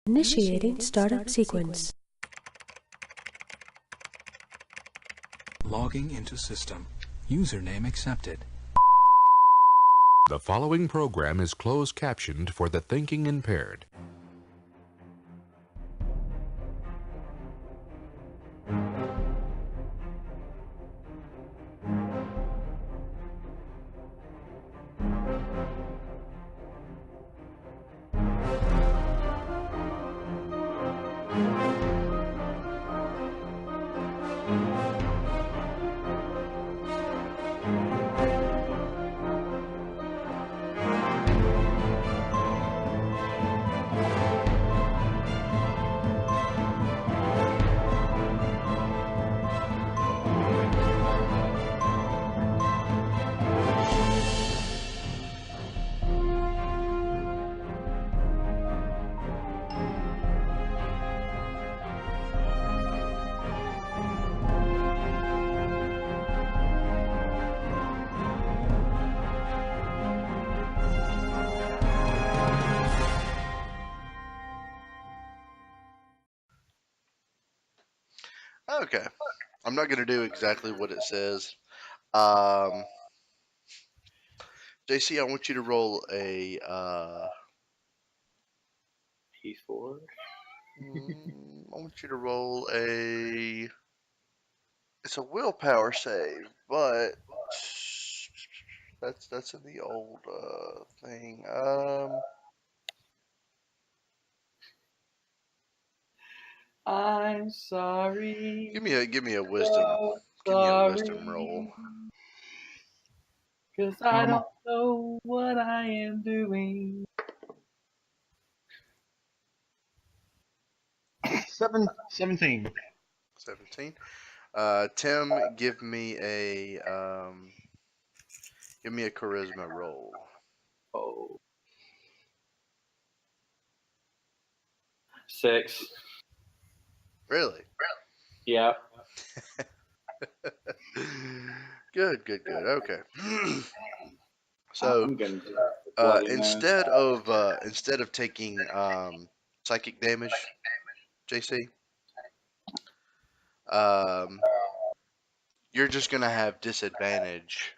Initiating startup sequence. Logging into system. Username accepted. The following program is closed captioned for the thinking impaired. Okay, I'm not going to do exactly what it says. JC, I want you to roll a P4. I want you to roll a. It's a willpower save, but that's in the old thing. I'm sorry. Give me a wisdom. So Give me a sorry. wisdom roll. 'Cause I don't know what I am doing. 17. 17. Tim, give me a charisma roll. Oh. 6. Really? Yeah. Good. Okay. So I'm gonna bloody nose. instead of taking psychic damage, JC, you're just gonna have disadvantage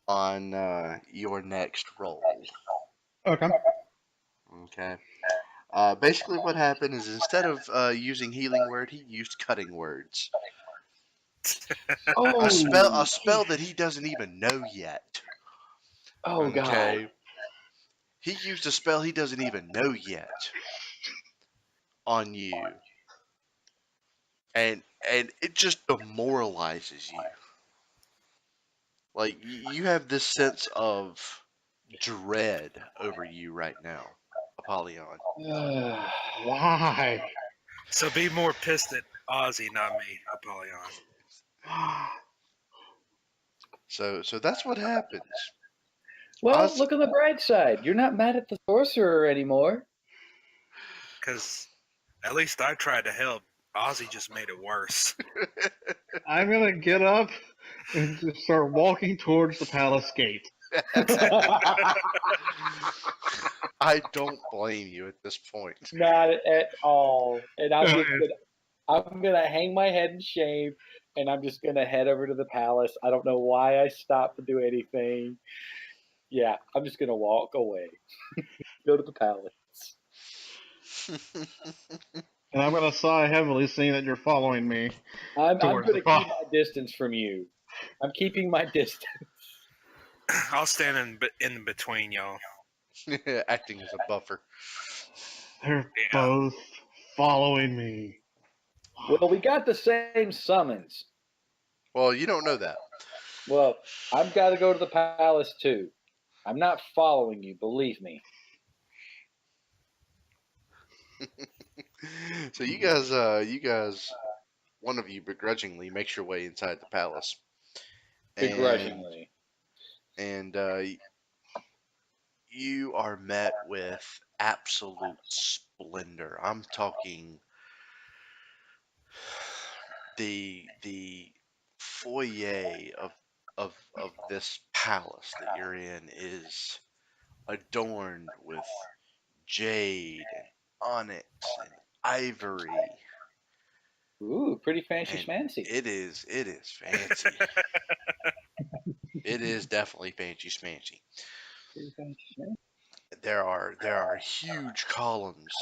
on your next roll. Okay. Okay. Basically, what happened is instead of using healing word, he used cutting words. Oh, A spell that he doesn't even know yet. oh Okay. God. He used a spell he doesn't even know yet on you. And it just demoralizes you. Like, you have this sense of dread over you right now, Apollyon. Why? So be more pissed at Ozzy, not me, Apollyon. So that's what happens. Well, look on the bright side. You're not mad at the sorcerer anymore. Because at least I tried to help. Ozzy just made it worse. I'm gonna get up and just start walking towards the palace gate. I don't blame you at this point. Not at all. And I'm gonna hang my head in shame, and I'm just gonna head over to the palace. I don't know why I stopped to do anything. Yeah, I'm just gonna walk away. Go to the palace. And I'm gonna sigh heavily seeing that you're following me. I'm Towards gonna the keep my distance from you. I'm keeping my distance. I'll stand in between y'all. Acting as a buffer. They're both following me. Well, we got the same summons. Well, you don't know that. Well, I've got to go to the palace too. I'm not following you, believe me. So you guys, one of you begrudgingly makes your way inside the palace. Begrudgingly. And you are met with absolute splendor. I'm talking the foyer of this palace that you're in is adorned with jade and onyx and ivory. Ooh, pretty fancy And schmancy. it is fancy. It is definitely fancy schmancy. Pretty fancy schmancy. There are huge columns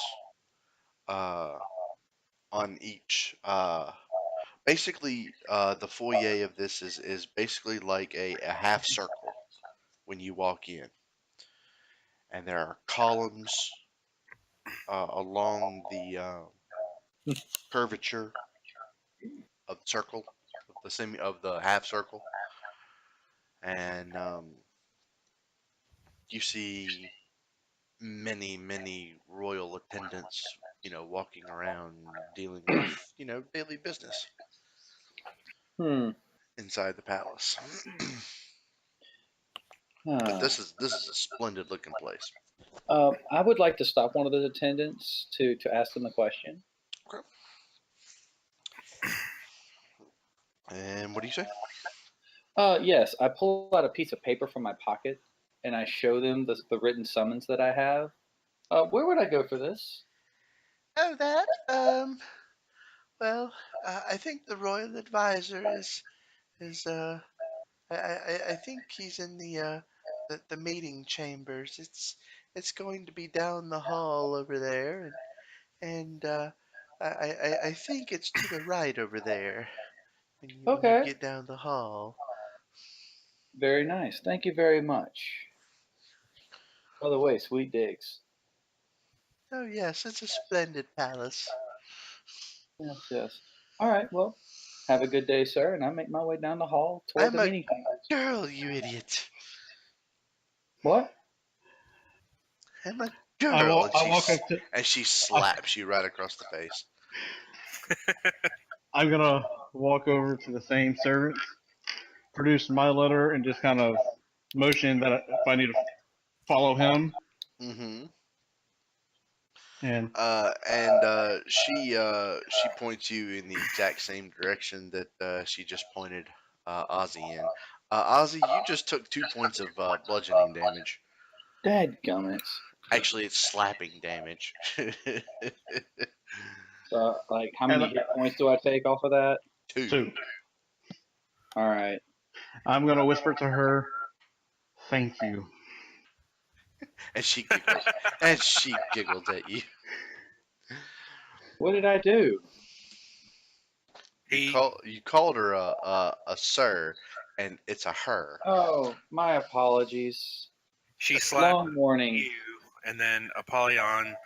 on each. Basically, the foyer of this is basically like a half circle when you walk in, and there are columns along the curvature of the circle, of the half circle, and you see many royal attendants, walking around dealing with, daily business Hmm. inside the palace. But Ah. this is a splendid looking place. I would like to stop one of those attendants to ask them a question. Okay. And what do you say? Yes, I pull out a piece of paper from my pocket and I show them the written summons that I have. Where would I go for this? Oh, that. Well, I think the royal advisor is I think he's in the meeting chambers. It's going to be down the hall over there, and I think it's to the right over there when you Okay. get down the hall. Very nice. Thank you very much. By the way, sweet digs. Oh yes, it's a splendid palace. Yes, yes. All right. Well, have a good day, sir. And I make my way down the hall toward I'm the a meeting chambers. girl, you idiot. What? I'm a I girl, walk. I walk up to. and she slaps you right across the face. I'm gonna walk over to the same servants, produce my letter, and just kind of motion that if I need to follow him. Mm-hmm. And She points you in the exact same direction that she just pointed Ozzy in. Ozzy, you just took 2 points of bludgeoning damage. Dadgummits. Actually, it's slapping damage. So, like, how many hit points do I take off of that? 2. two. All right. I'm gonna whisper to her, "Thank you." And she giggles. And she giggles at you. What did I do? He You called her a sir, and it's a her. Oh, my apologies. she It's slapped long morning. you, and then Apollyon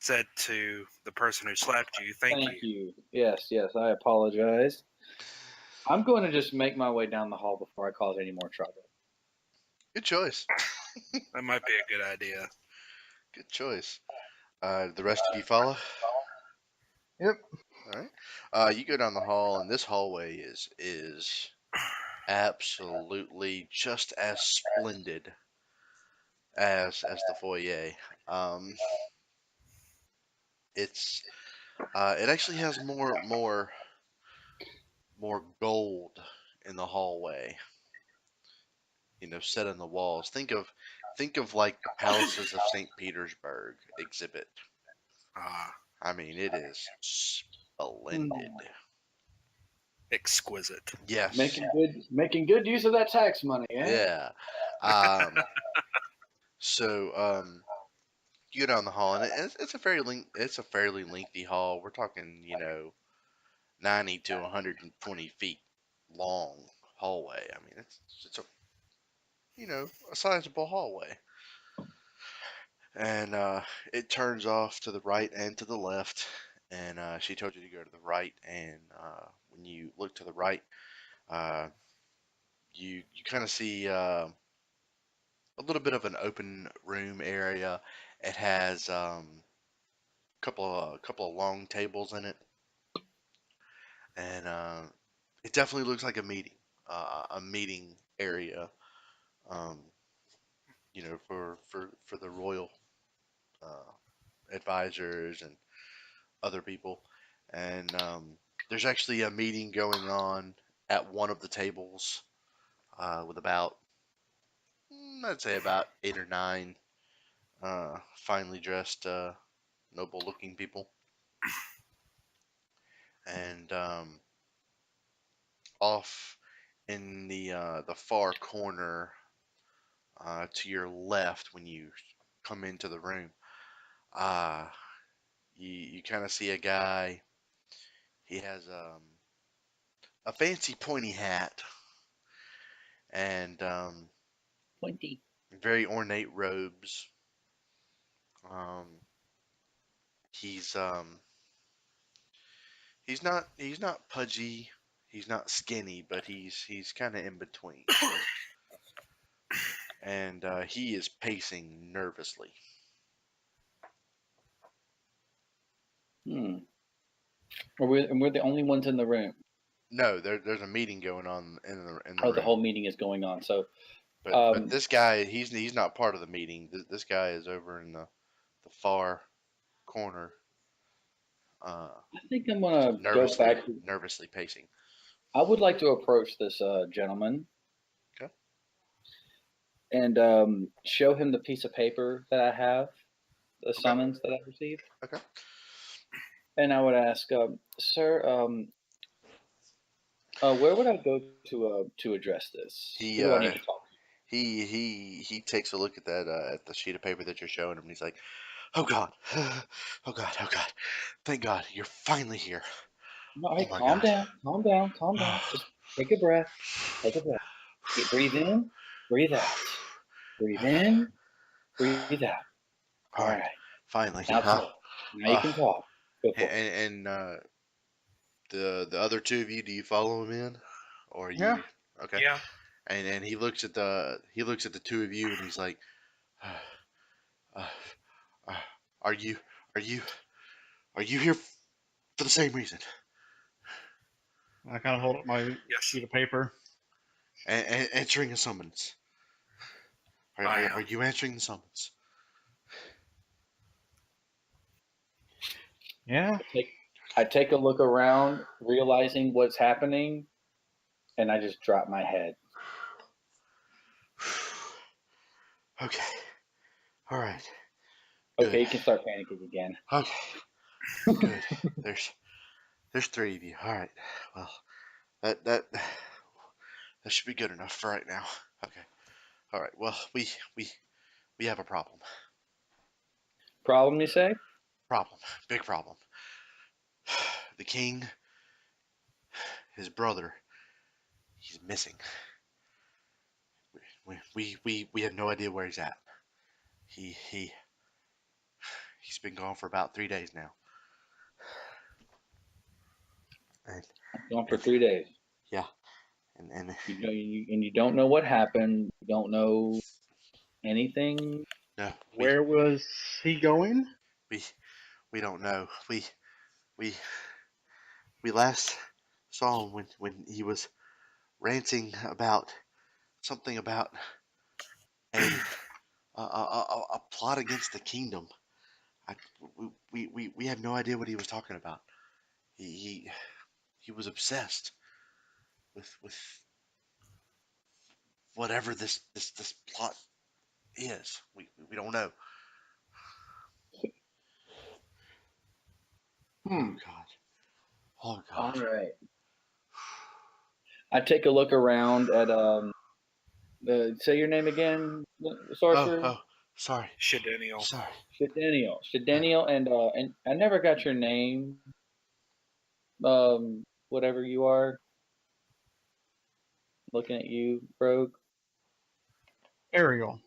said to the person who slapped you, "Thank you." you. Yes, yes, I apologize. I'm going to just make my way down the hall before I cause any more trouble. Good choice. That might be a good idea. Good choice. The rest of you follow? Yep. All right. You go down the hall, and this hallway is absolutely just as splendid as the foyer. Um, it actually has more gold in the hallway. Set in the walls. Think of like the palaces of St. Petersburg exhibit. I mean, it is splendid. Exquisite. Yes. Making good use of that tax money, eh? Yeah. Um, so you go down the hall, and it's a fairly lengthy hall. We're talking, 90 to 120 feet long hallway. I mean, it's a sizable hallway, and it turns off to the right and to the left. And she told you to go to the right, and when you look to the right, uh, you kind of see a little bit of an open room area. It has couple of long tables in it, and it definitely looks like a meeting area. Um, for the royal uh, advisors and other people, and there's actually a meeting going on at one of the tables with about I'd say about 8 or 9 finely dressed noble-looking people, and off in the far corner to your left when you come into the room, you kind of see a guy. He has a fancy pointy hat and Pointy. very ornate robes. He's he's not pudgy, he's not skinny, but he's kind of in between. And he is pacing nervously. Hmm. We're the only ones in the room. No, there's a meeting going on in the Oh, room. the whole meeting is going on. So, But this guy, he's not part of the meeting. This guy is over in the far corner, I think I'm gonna go back. nervously pacing. I would like to approach this gentleman. Okay. And show him the piece of paper that I have, the summons that I received. Okay. And I would ask, sir, where would I go to address this? Who do I need to talk to? He takes a look at that at the sheet of paper that you're showing him, and he's like, "Oh God, oh God, oh God! Thank God you're finally here." All right, Oh my calm God. down, calm down, calm down. Just take a breath. Take a breath. Breathe in, breathe out. Breathe in, breathe out. All right, finally. Now talk. Now you can talk. Go for it. And the other two of you, do you follow him in, or you? Yeah. Okay. Yeah. And he looks at the two of you, and he's like, uh, "Are you here for the same reason?" I kind of hold up my sheet of paper. And answering a summons. Are you answering the summons? Yeah. I take a look around, realizing what's happening, and I just drop my head. Okay. All right. Okay, Good. you can start panicking again. Okay. Good. There's three of you. All right. Well, that should be good enough for right now. Okay. All right. Well, we have a problem. Problem, you say? Problem. Big problem. The king, his brother, he's missing. We have no idea where he's at. He's been gone for about 3 days now. And Gone for 3 days. yeah. And you don't know what happened. You don't know anything. no. Where was he going? We don't know. We last saw him when he was ranting about something about a plot against the kingdom. We have no idea what he was talking about. He was obsessed with whatever this plot is. We don't know. Oh God. Oh God. All right. I take a look around at say your name again, sorcerer. Oh, sorry. Shedenial. Sorry. Shedenial, and I never got your name. Whatever you are. Looking at you, Rogue. Ariel.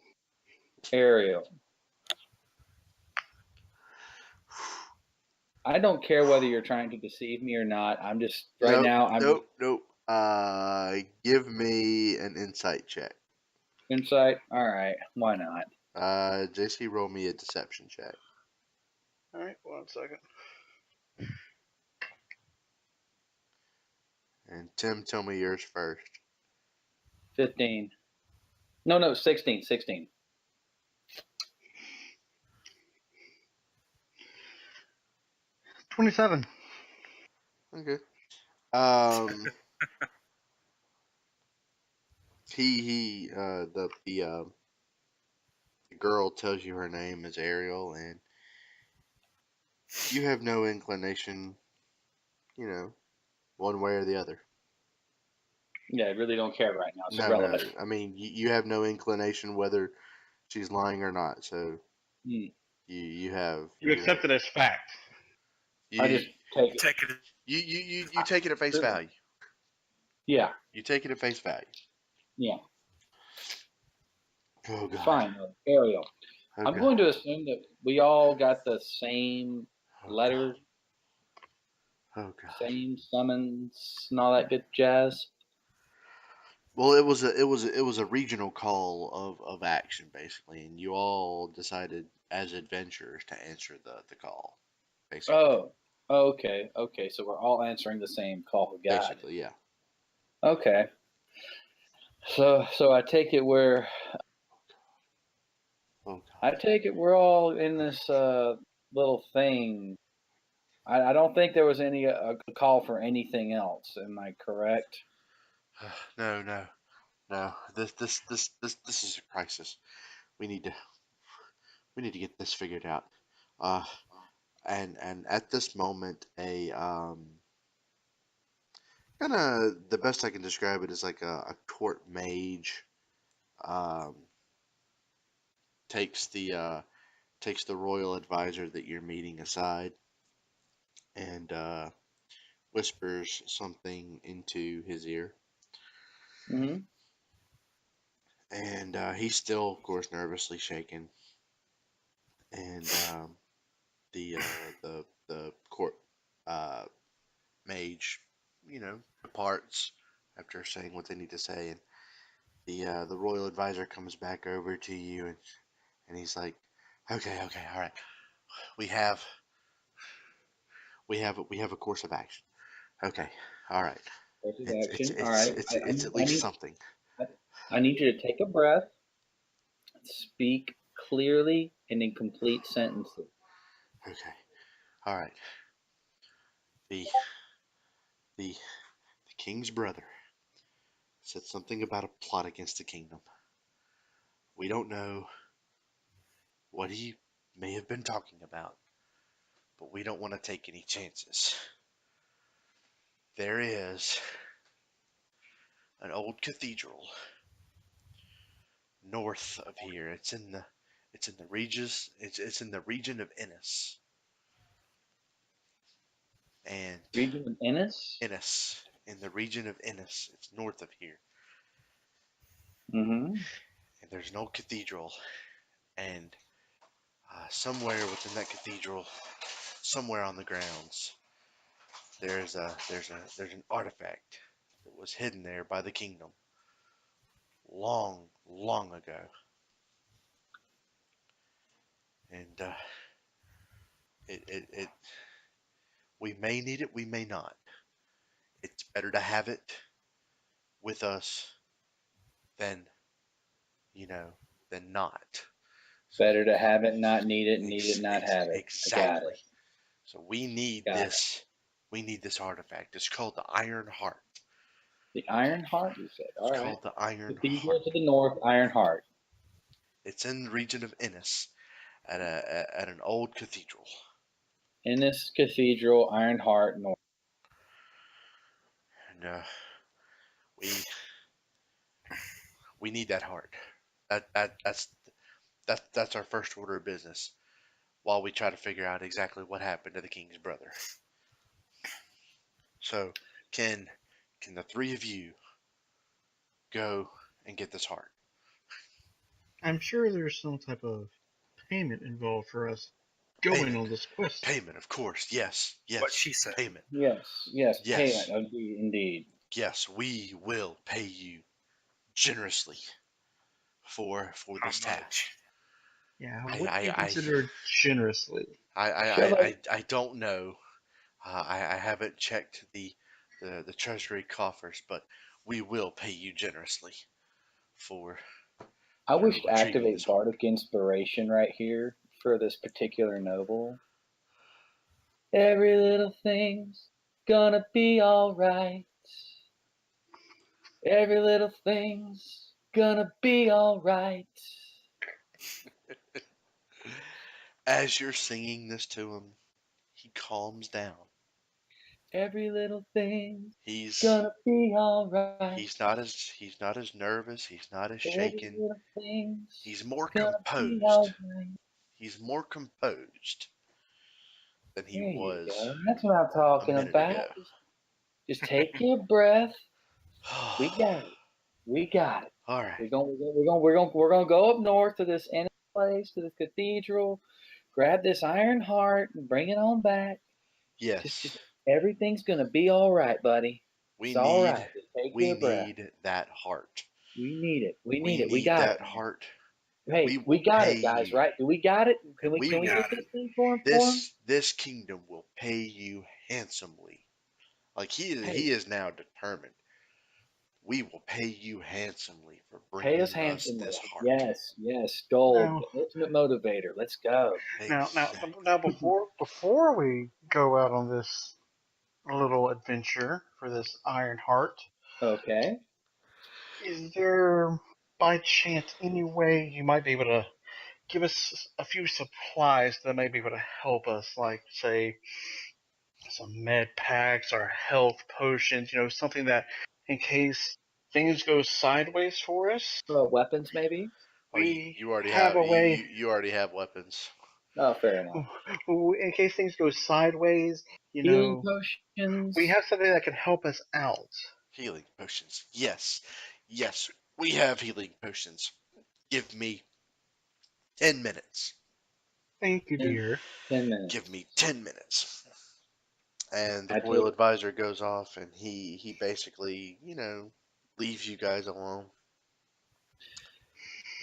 I don't care whether you're trying to deceive me or not. I'm just now. Nope. Give me an insight check. Insight. All right. Why not? JC, roll me a deception check. All right, 1 second. And Tim, tell me yours first. 15. No, 16. 27. Okay. The girl tells you her name is Ariel, and you have no inclination, one way or the other. Yeah, I really don't care right now. It's No, irrelevant. I mean, you have no inclination whether she's lying or not. So Hmm. you have You accept it as fact. you I just take it. Take it. you take it at face value. Yeah, You take it at face value. yeah. Oh God. Fine, Ariel. Oh, I'm God. going to assume that we all got the same Oh, letter, God. Oh God. same summons, and all that good jazz. Well, it was a regional call of action basically, and you all decided as adventurers to answer the call. Basically. Oh, okay, okay. So we're all answering the same call of God. Basically, yeah. Okay. So I take it we're Oh I God. take it we're all in this little thing. I don't think there was any a call for anything else. Am I correct? No, no, no. This is a crisis. We need to get this figured out. Uh, and at this moment, a kind of the best I can describe it is like a court mage um takes the royal advisor that you're meeting aside and whispers something into his ear, Mm-hmm. and he's still, of course, nervously shaking. And the court uh, mage, departs after saying what they need to say, and the royal advisor comes back over to you, and he's like, "Okay, okay, all right, we have we have a course of action. Okay, all right, Course of it's it's action. All it's right. it's it's at least something." I need you to take a breath, speak clearly and in complete sentences. Okay, all right. The the the king's brother said something about a plot against the kingdom. We don't know what he may have been talking about, but we don't want to take any chances. There is an old cathedral north of here. It's in the region of Ennis. And Region of Ennis? Ennis, in the region of Ennis, it's north of here. Mm-hmm. And there's an old cathedral, and somewhere within that cathedral, somewhere on the grounds, there's an artifact that was hidden there by the kingdom long, long ago. And it we may need it, we may not. It's better to have it with us than you know than not. So Better to have it, not need it, need it, not have it. I got exactly. it. So we need Got it. this. We need this artifact. It's called the Iron Heart. The Iron Heart, you said. All It's right. called the Iron Cathedral Heart. to the north, Iron Heart. It's in the region of Ennis, at an old cathedral. Ennis Cathedral, Iron Heart, north. And we we need that heart. That's our first order of business. While we try to figure out exactly what happened to the king's brother. So, can the three of you go and get this heart? I'm sure there's some type of payment involved for us going Payment. on this quest. Payment, of course. Yes, yes. What she said. Payment. Yes, Yes. payment, indeed. Yes, we will pay you generously for How this task. much? Yeah, I- what do you I- consider generously? I don't know. I haven't checked the treasury coffers, but we will pay you generously for I wish to retrieving activate this heart. Bardic Inspiration right here for this particular noble. Every little thing's gonna be alright. Every little thing's gonna be alright. As you're singing this to him, he calms down. Every little thing He's gonna be alright. he's not as nervous. He's not as Every shaken. little thing's He's more gonna be composed. alright. He's more composed than he There you was go. That's what I'm a talking minute about. ago. Just take your breath. We got it. We got it. All right. We're gonna go up north to this end place, to this cathedral, grab this iron heart and bring it on back. Yes. Just everything's gonna be all right, buddy. We It's all need right. Just take we your breath. need that heart. We need it. We We need it. We need got that it. heart. Hey, We we will got pay it, guys. you. Right? Do we got it? Can we We get got this it. thing for him? This kingdom will pay you handsomely. Like he is now determined. We will pay you handsomely for Pay bringing us us handsomely. this heart. Yes. Gold. Now- The ultimate motivator. Let's go. Now, before we go out on this little adventure for this Iron Heart, Okay. is there by chance any way you might be able to give us a few supplies that may be able to help us, like say some med packs or health potions, something that in case things go sideways for us, Weapons, maybe? Oh, you already have a way. you already have weapons. Oh, fair enough. In case things go sideways, Healing potions. we have something that can help us out. Healing potions. Yes. Yes, we have healing potions. Give me 10 minutes. Thank you, Ten- dear. 10 minutes. Give me 10 minutes. And the I royal take- advisor goes off and he basically, leaves you guys alone.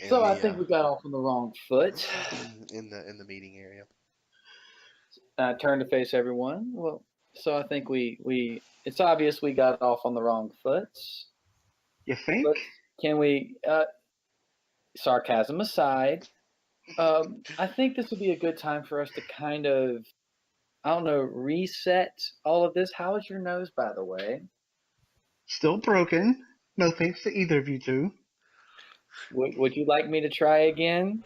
In So I the, think we got off on the wrong foot. in the meeting area. I turn to face everyone. Well, so I think we it's obvious we got off on the wrong foot. You think? But can we, sarcasm aside, I think this would be a good time for us to kind of, I don't know, reset all of this. How is your nose, by the way? Still broken. No thanks to either of you two. Would you like me to try again?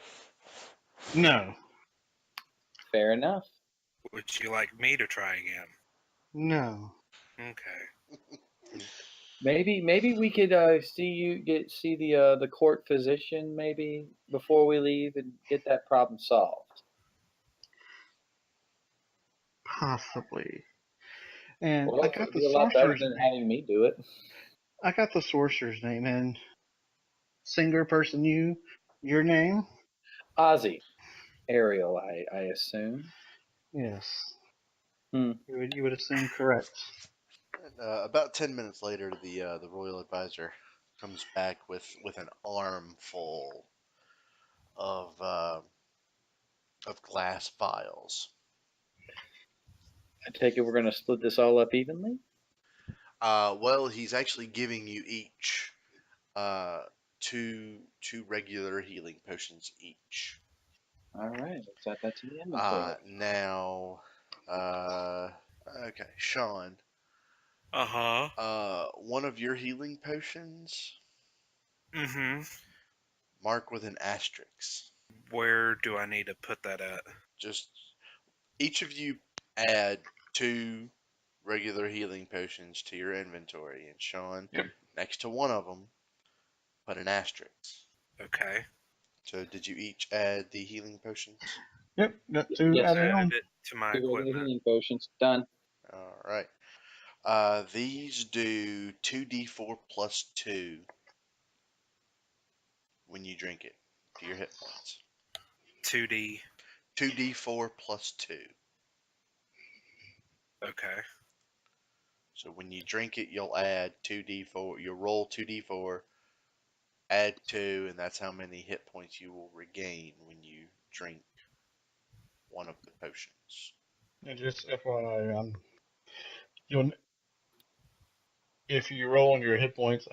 No. Fair enough. Would you like me to try again? No. Okay. Maybe we could see the court physician maybe before we leave and get that problem solved. Possibly. And Well, I it'll got the be a lot better sorcerer's than name. having me do it. I got the sorcerer's name and singer person your name? Ozzy, Ariel, I assume. Yes. Hmm. You would assume correct. About 10 minutes later, the royal advisor comes back with an armful of glass vials. I take it we're going to split this all up evenly? Well, he's actually giving you each two regular healing potions each. All right, let's add that to the inventory. Now, okay, Sean. One of your healing potions, Mm-hmm. mark with an asterisk. Where do I need to put that at? Just each of you add 2 regular healing potions to your inventory, and Sean, next to one of them, put an asterisk. Okay. So, did you each add the healing potions? Yep, got two Yes, added on. Added it to my Two regular equipment. healing potions. Done. All right. These do 2d4 plus 2 when you drink it to your hit points. 2D. 2d4 plus 2. Okay. So when you drink it, you'll add 2d4. You'll roll 2d4, add 2, and that's how many hit points you will regain when you drink one of the potions. And just FYI, you'll if you roll on your hit points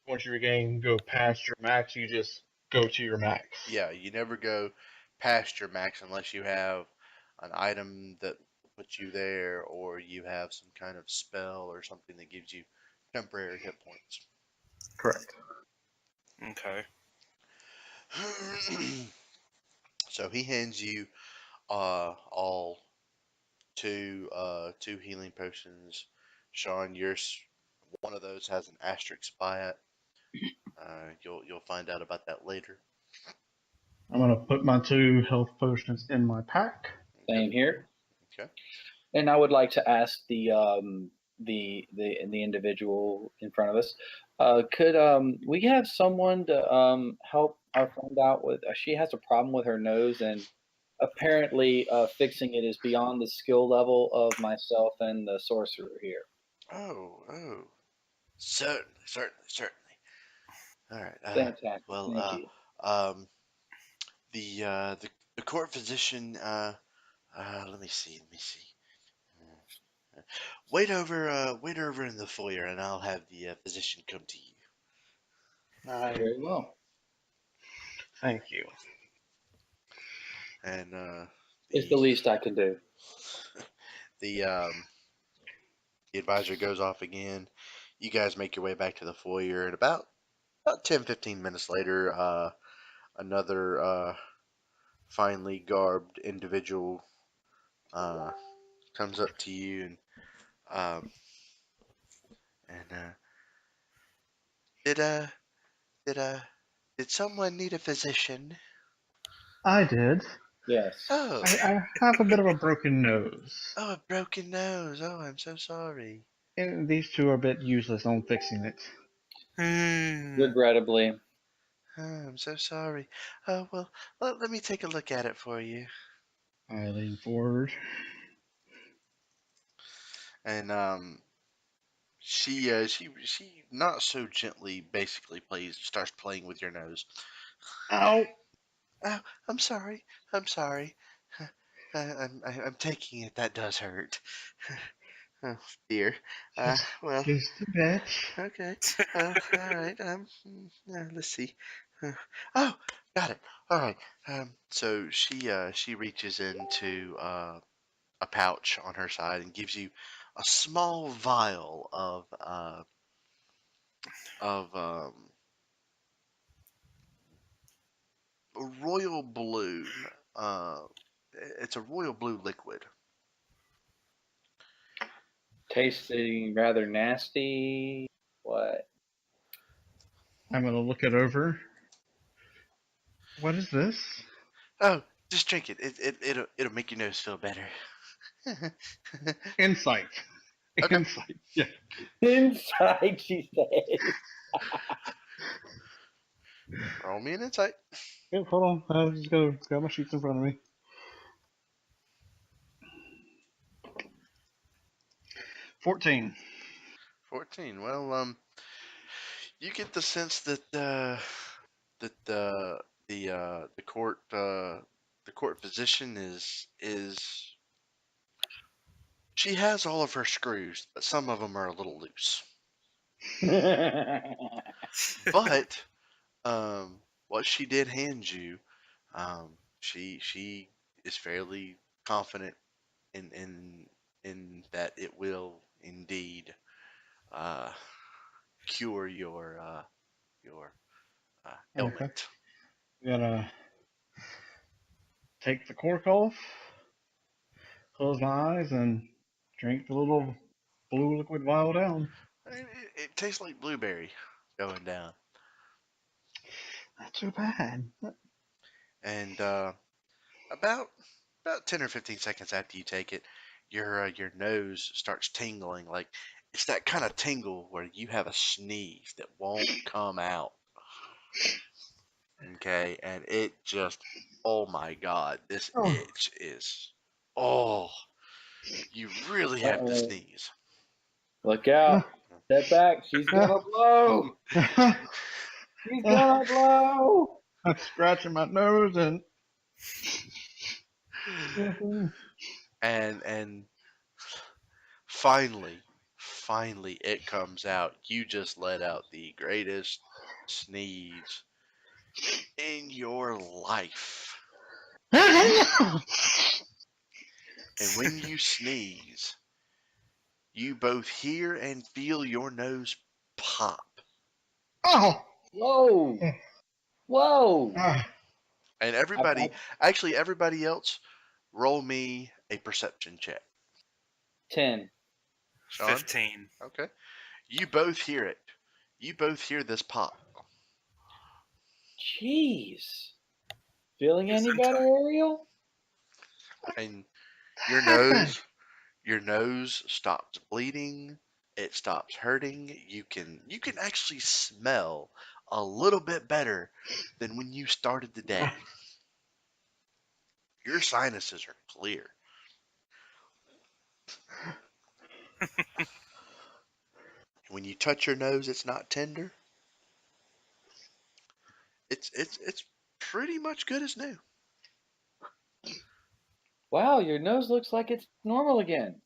once you regain go past your max, you just go to your max. Yeah, you never go past your max unless you have an item that puts you there, or you have some kind of spell or something that gives you temporary hit points. Correct. Okay. So he hands you all two healing potions. Sean, one of those has an asterisk by it. You'll find out about that later. I'm gonna put my 2 health potions in my pack. Same here. Okay. And I would like to ask the individual in front of us, could we have someone to help our friend out with? She has a problem with her nose, and apparently fixing it is beyond the skill level of myself and the sorcerer here. Oh, certainly. All right. Fantastic. Well, Thank you. um, the court physician. Let me see. Wait over in the foyer, and I'll have the physician come to you. Very well. Thank you. And It's the least I can do. the advisor goes off again. You guys make your way back to the foyer, and about 10-15 minutes later, another finely garbed individual comes up to you and did did someone need a physician? I did. Yes. Oh, I have a bit of a broken nose. a broken nose. Oh, I'm so sorry. And these 2 are a bit useless on fixing it. Regrettably. Oh, I'm so sorry. Oh, well, let me take a look at it for you. I lean forward. And she not so gently basically starts playing with your nose. Ow! Oh, I'm sorry. I'm taking it. That does hurt. Oh dear. Well, Just a bit. okay. All right. Let's see. Oh, got it. All right. So she reaches into a pouch on her side and gives you a small vial of royal blue. Uh, it's a royal blue liquid. Tasting rather nasty. What? I'm gonna look it over. What is this? Oh, just drink it. It'll make your nose feel better. Insight. Okay. Insight. Yeah. Inside, she said. Roll me an insight. Yep, hold on. I just gotta grab my sheets in front of me. 14. 14. Well, you get the sense that the court physician is she has all of her screws, but some of them are a little loose. But what she did hand you, she is fairly confident in that it will indeed cure your ailment. Okay. Gotta take the cork off, close my eyes, and drink the little blue liquid vial down. It tastes like blueberry going down. Not too bad. And about 10 or 15 seconds after you take it, your nose starts tingling. Like it's that kind of tingle where you have a sneeze that won't come out. Okay, and it just, oh my God, this itch is, oh, you really have to sneeze. Look out. Step back. She's gonna blow. She's gonna blow. I'm scratching my nose and finally it comes out. You just let out the greatest sneeze in your life. And when you sneeze, you both hear and feel your nose pop. Oh! Whoa. Whoa. And everybody else, roll me a perception check. 10. Sean? 15. Okay. You both hear it. You both hear this pop. Jeez. Feeling any Gesundheit. better, Ariel? And your nose stops bleeding. It stops hurting. You can actually smell a little bit better than when you started the day. Your sinuses are clear. When you touch your nose, it's not tender. It's pretty much good as new. Wow, your nose looks like it's normal again.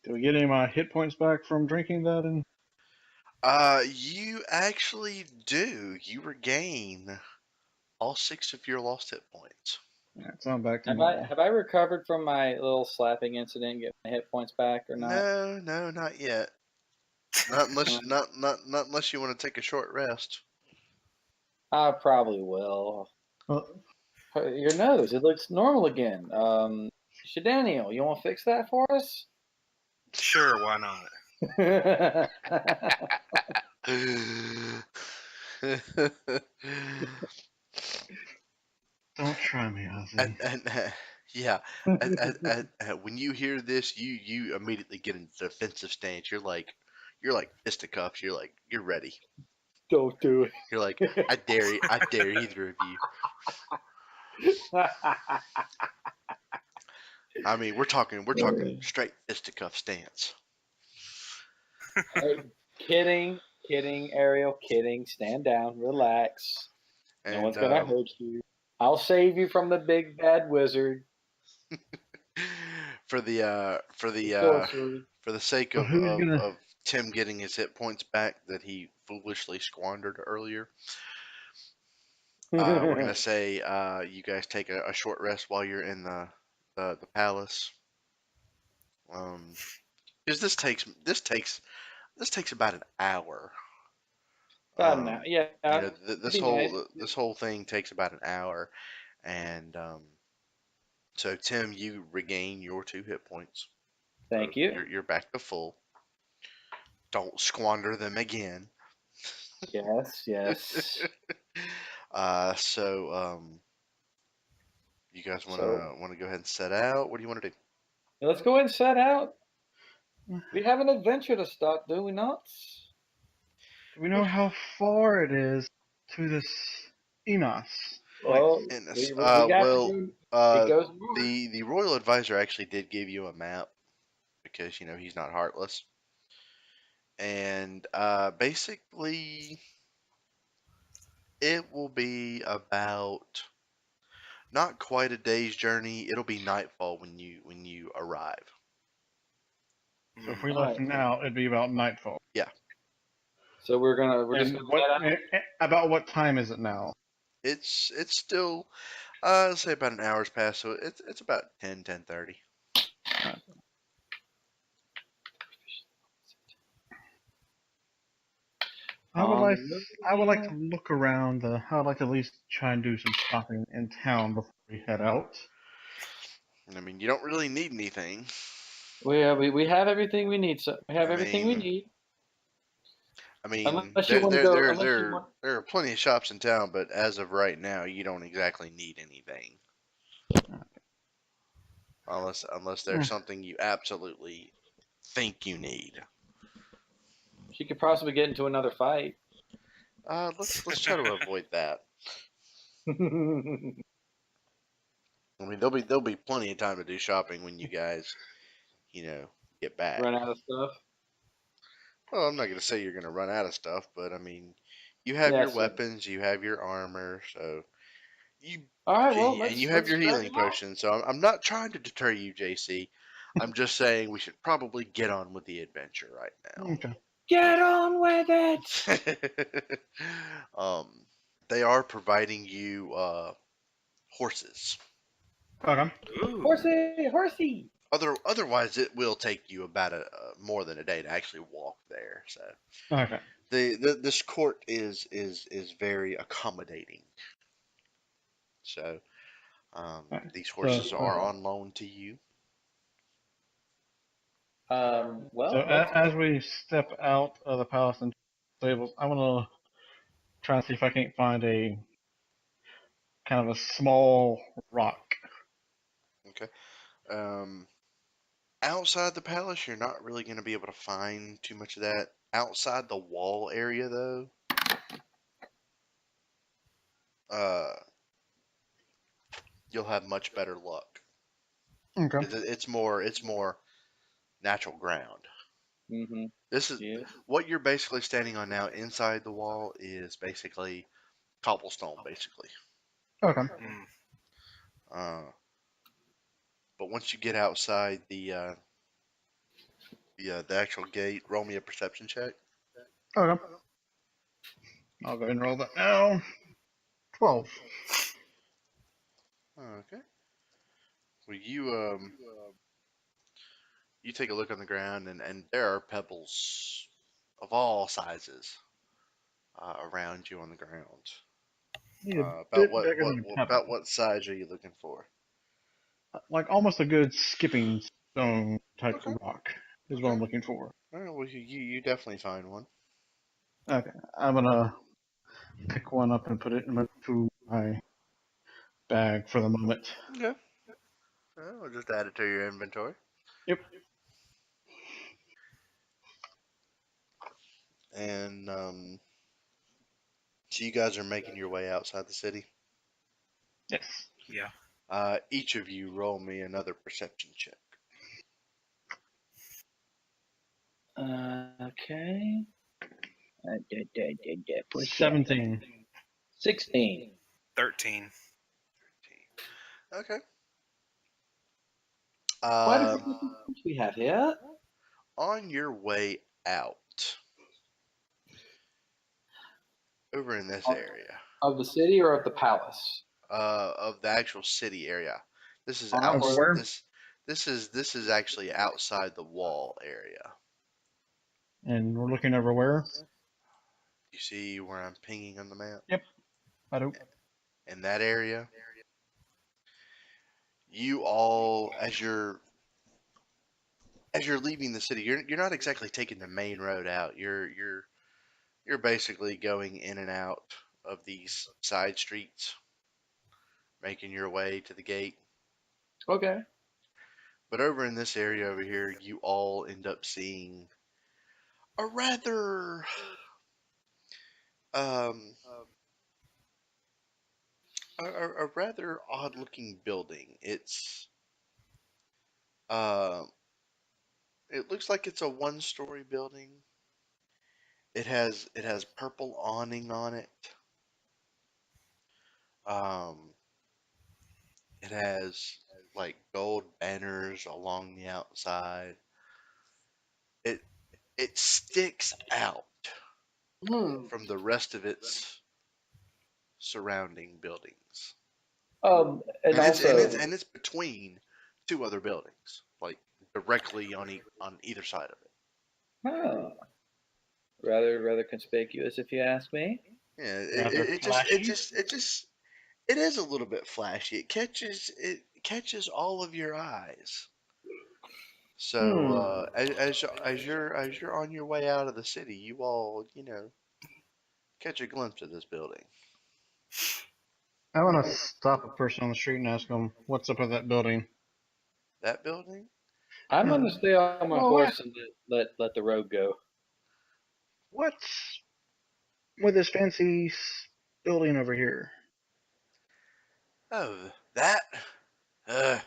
Do we get any of my hit points back from drinking that? And You actually do. You regain all 6 of your lost hit points. so I'm back to Have normal. I recovered from my little slapping incident, get my hit points back or not? No, not yet. Not unless not unless you want to take a short rest. I probably will. Well, Your nose, it looks normal again. Daniel, you want to fix that for us? Sure, why not? don't try me, Ozzy. Yeah, when you hear this, you immediately get into defensive stance. You're like fisticuffs. You're ready. Don't do it. You're like, I dare either of you. I mean, we're talking straight fisticuff stance. Hey, kidding, Ariel, kidding. Stand down, relax. No And one's gonna hurt you. I'll save you from the big bad wizard. for the Sorcery. for the sake So who's gonna? of Tim getting his hit points back that he foolishly squandered earlier, we're gonna say you guys take a short rest while you're in the palace. Because this takes about an hour. About an hour. Yeah, You know, nice. this whole thing takes about an hour, and so Tim, you regain your 2 hit points. Thank So you. You're back to full. Don't squander them again. Yes. So you guys want So to go ahead and set out? What do you want to do? let's go ahead and set out. We have an adventure to start, do we not? Do we know how far it is to this Enos? Well, Goodness. we got Well, to do. It goes north. the royal advisor actually did give you a map because he's not heartless, and basically it will be about not quite a day's journey. It'll be nightfall when you arrive. So if we Mm. left Alright. now, it'd be about nightfall. So we're just And gonna what? set out. About what time is it now? It's still let's say about an hour's past, so it's about 10:30. I would like Um, to look around. I would like to at least try and do some shopping in town before we head out. I mean, you don't really need anything. we have everything we need. So we have I everything we mean, need. I mean, Unless you want to go. Unless you want. there are plenty of shops in town, but as of right now, you don't exactly need anything. Unless there's something you absolutely think you need. She could possibly get into another fight. Let's try to avoid that. Run I mean, there'll be plenty of time to do shopping when you guys, get back. out of stuff. Well, I'm not gonna say you're gonna run out of stuff, but I mean, you have your Yes. weapons, you have your armor, so you All right. Well, and let's you have your start healing now. potion. So I'm not trying to deter you, JC. I'm just saying we should probably get on with the adventure right now. Okay. Get on with it. um, they are providing you horses. Okay. Ooh. Horsey. Otherwise, it will take you about more than a day to actually walk there. So Okay. this court is very accommodating. So Alright, these so, horses are on loan to you. Well, So as we step out of the palace and stables, I want to try and see if I can't find a kind of a small rock. Okay. Um, outside the palace, you're not really going to be able to find too much of that. Outside the wall area, though, uh, you'll have much better luck. Okay. It's more natural ground. mm-hmm. This is Yeah. what you're basically standing on now. Inside the wall is basically cobblestone, basically. Okay. Mm. Uh, but once you get outside the actual gate, roll me a perception check. Okay. I'll go ahead and roll that now. 12. Okay. Well, you take a look on the ground, and there are pebbles of all sizes around you on the ground. Need a About bit what bigger what than a about pebble. what size are you looking for? Like almost a good skipping stone type Okay. rock is what Okay. I'm looking for. All right. Well, you definitely find one. Okay. I'm gonna pick one up and put it into my bag for the moment. Okay. We'll just add it to your inventory. Yep. And so you guys are making your way outside the city. Yes. Yeah. Each of you roll me another perception check. Okay. 17. 16. 13. Okay. Quite a Um, few we have here. on your way out, over in this area, Of the city or of the palace? of the actual city area. This is Of where? this is actually outside the wall area. And we're looking over where? You see where I'm pinging on the map? Yep. I do. In that area, you all as you're leaving the city, you're not exactly taking the main road out. You're basically going in and out of these side streets, making your way to the gate. Okay. But over in this area over here, you all end up seeing a rather um a rather odd looking building. Uh, it looks like it's a one-story building. It has purple awning on it. Um, it has like gold banners along the outside. It it sticks out from the rest of its surrounding buildings. And also, And it's between two other buildings, like directly on either side of it. oh, rather conspicuous, if you ask me. Yeah, Rather flashy. it is a little bit flashy. It catches all of your eyes. So Hmm. as you're on your way out of the city, you all catch a glimpse of this building. I want to stop a person on the street and ask them, what's up with that building? That building? I'm Yeah. gonna stay on my Oh, horse and let the road go. What's with this fancy building over here? Oh, that? Uh,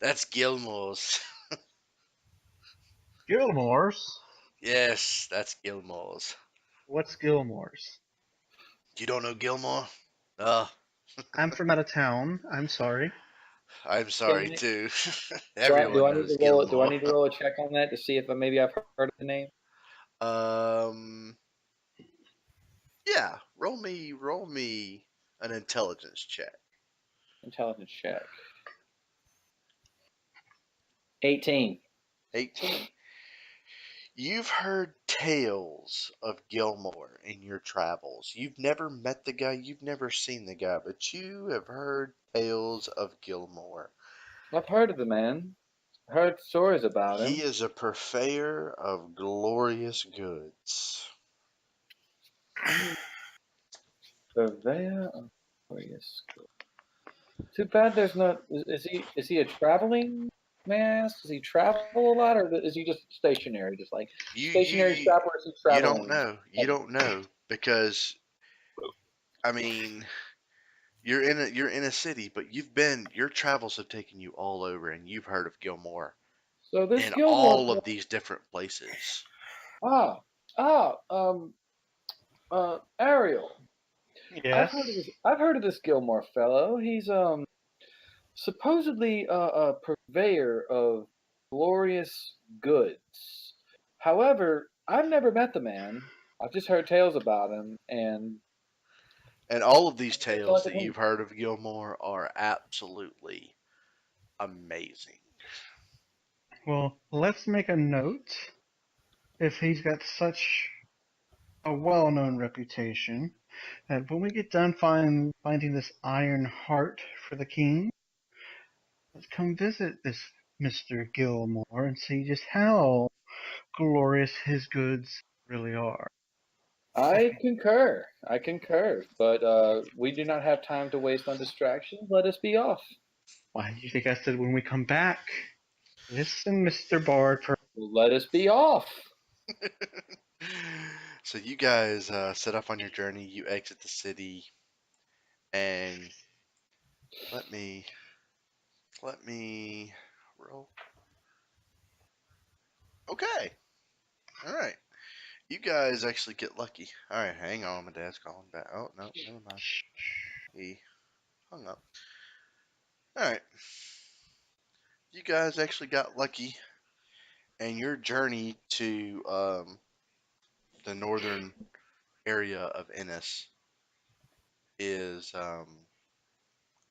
that's Gilmore's. Gilmore's? Yes, that's Gilmore's. What's Gilmore's? You don't know Gilmore? Uh, I'm from out of town. I'm sorry. I'm sorry Can- too. Do Everyone I need knows to roll? Do I Gilmore. need to roll a check on that to see if maybe I've heard the name? Um, yeah. Roll me an intelligence check. Intelligence check. 18. 18. You've heard tales of Gilmore in your travels. You've never met the guy, you've never seen the guy, but you have heard tales of Gilmore. I've heard of the man. Heard stories about He him. is a purveyor of glorious goods. Purveyor of glorious goods. Too bad there's not. Is he a traveling man? Does he travel a lot, or is he just stationary? Just like You you stationary you shop, or is he you don't traveling? know. You don't know because I mean you're in a city, but your travels have taken you all over, and you've heard of Gilmore So this in Gilmore. all of these different places. Ah, ah, Ariel. Yes. I've heard of this Gilmore fellow. He's supposedly a purveyor of glorious goods. However, I've never met the man. I've just heard tales about him, and And all of these I feel tales like that you've heard of Gilmore are absolutely amazing. Well, let's make a note. If he's got such a well-known reputation, that when we get done finding this iron heart for the king, let's come visit this Mr. Gilmore and see just how glorious his goods really are. I concur. I concur. But we do not have time to waste on distractions. Let us be off. Why do you think I said when we come back? Listen, Mr. Bard, for Let us be off. So you guys set off on your journey. You exit the city, and let me roll. Okay, all right. You guys actually get lucky. All right, hang on. My dad's calling back. Oh no, never mind. He hung up. All right. You guys actually got lucky, and your journey to the northern area of Ennis is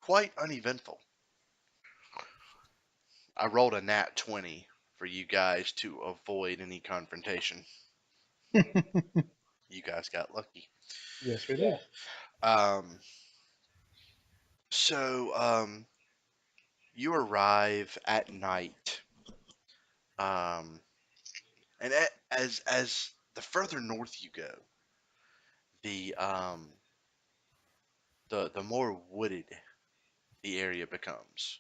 quite uneventful. I rolled a nat 20 for you guys to avoid any confrontation. You guys got lucky. yes, we did. Um, so you arrive at night. Um, and as the further north you go, the um, the more wooded the area becomes,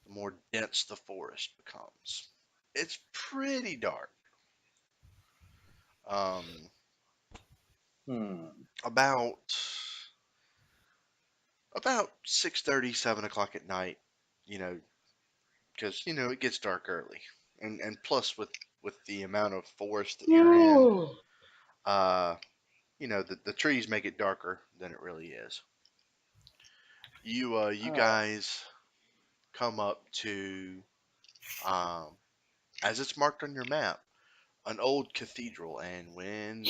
the more dense the forest becomes. It's pretty dark. Um, Hmm. about 6:30, 7 o'clock at night, you know, because it gets dark early, and plus with the amount of forest that you're in, uh, the trees make it darker than it really is. You guys come up to as it's marked on your map, an old cathedral, and when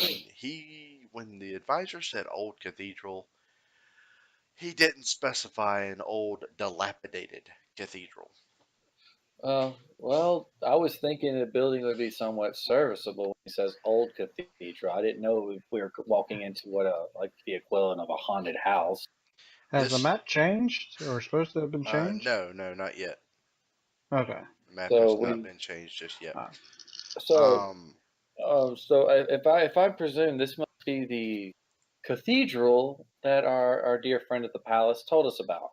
the advisor said old cathedral, he didn't specify an old dilapidated cathedral. Well, I was thinking the building would be somewhat serviceable when he says old cathedral. I didn't know if we were walking into like the equivalent of a haunted house. Has the This map changed, or supposed to have been changed? no, not yet. Okay. The map So has not we, been changed just yet. Ah. so, Um, if I presume this must be the cathedral that our dear friend at the palace told us about.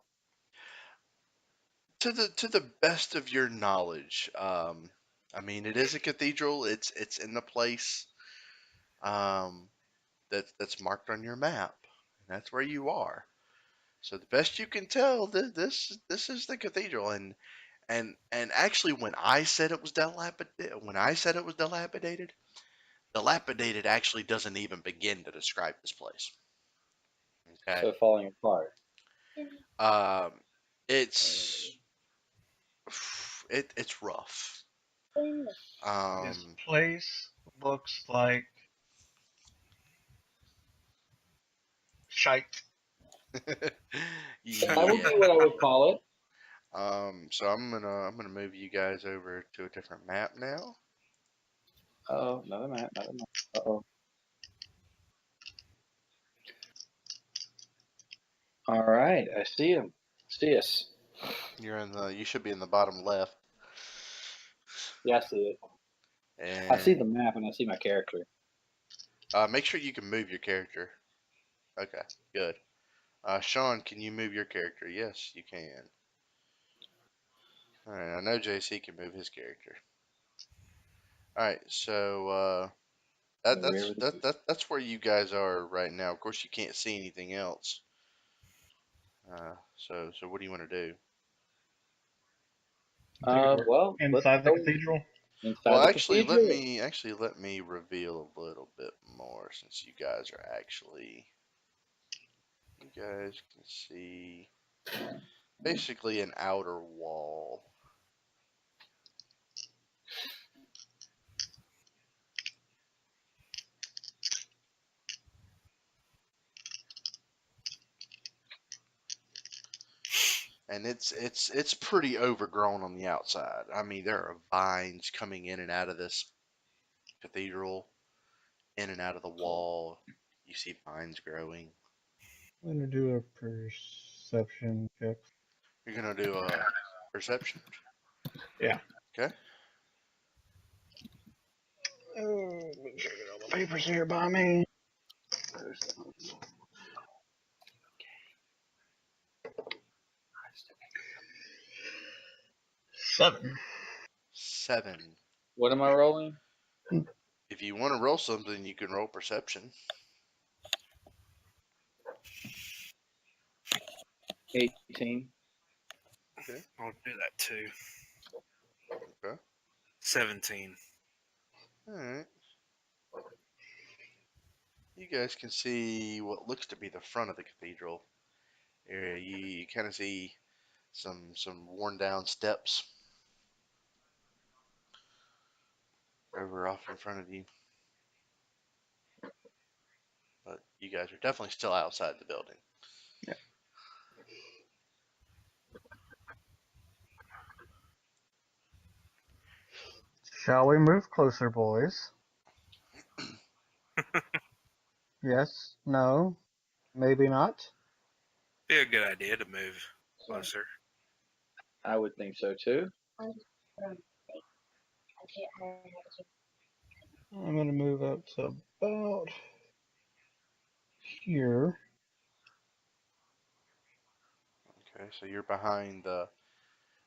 to the best of your knowledge, I mean, it is a cathedral. It's in the place um, that's marked on your map. And that's where you are. So the best you can tell, this is the cathedral. And actually, when I said it was dilapidated actually doesn't even begin to describe this place. Okay. So falling apart. Um, it's it's rough. This Um, place looks like shite. That would yeah. be what I would call it. So I'm gonna move you guys over to a different map now. Oh, another map, another map. Uh-oh. All right, I see him. See us. You should be in the bottom left. Yeah, I see it. And I see the map and I see my character. make sure you can move your character. Okay, good. Sean, can you move your character? Yes, you can. All right, I know JC can move his character. All right, so that's where you guys are right now. Of course, you can't see anything else. So what do you want to do? Well, let's Inside the go cathedral. inside Well, the actually, cathedral. let me reveal a little bit more since you guys are actually you guys can see basically an outer wall. And it's pretty overgrown on the outside. I mean, there are vines coming in and out of this cathedral, in and out of the wall. You see vines growing. I'm gonna do a perception check. You're gonna do a perception. Yeah. Okay. Make sure I get all the papers here by me. 7. 7. What am I rolling? If you want to roll something, you can roll perception. 18. Okay. I'll do that too. Okay. 17. All right. You guys can see what looks to be the front of the cathedral area. You kind of see some worn down steps over off in front of you. But you guys are definitely still outside the building. Shall we move closer, boys? Yes? No? Maybe not? Be a good idea to move closer. I would think so too. I'm gonna move up to about here. Okay, so you're behind the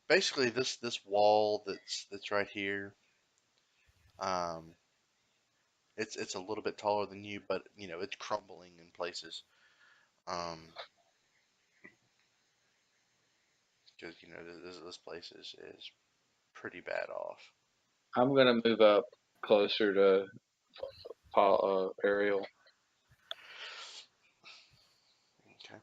basically this wall that's right here. Um, it's a little bit taller than you, but you know it's crumbling in places. Because you know this place is pretty bad off. I'm gonna move up closer to Ariel. Okay.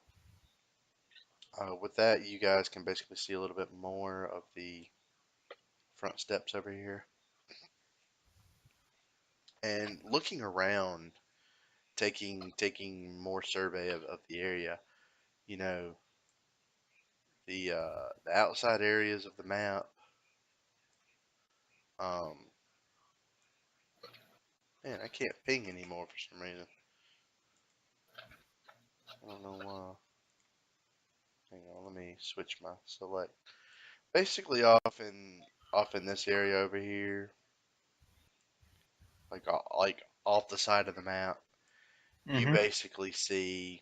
With that, you guys can basically see a little bit more of the front steps over here. And looking around, taking more survey of the area, you know, the outside areas of the map. Um, man, I can't ping anymore for some reason. I don't know why. Hang on, let me switch my select. Basically, off in this area over here, like off the side of the map, you basically see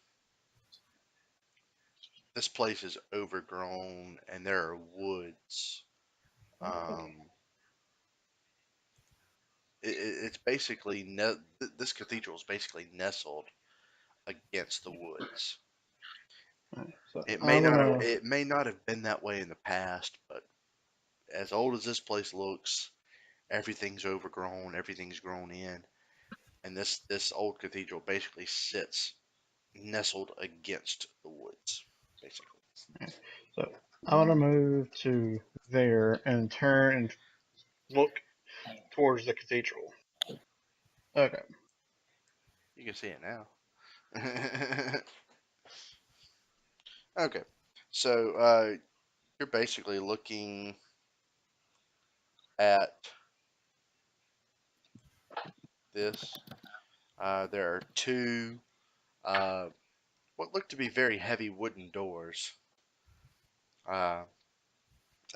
this place is overgrown and there are woods. It's basically this cathedral is basically nestled against the woods. So It may not have been that way in the past, but as old as this place looks, everything's overgrown, everything's grown in, and this old cathedral basically sits nestled against the woods, basically. So I'm gonna move to there and turn and look towards the cathedral. Okay. You can see it now. Okay, so you're basically looking at this. There are two what look to be very heavy wooden doors uh,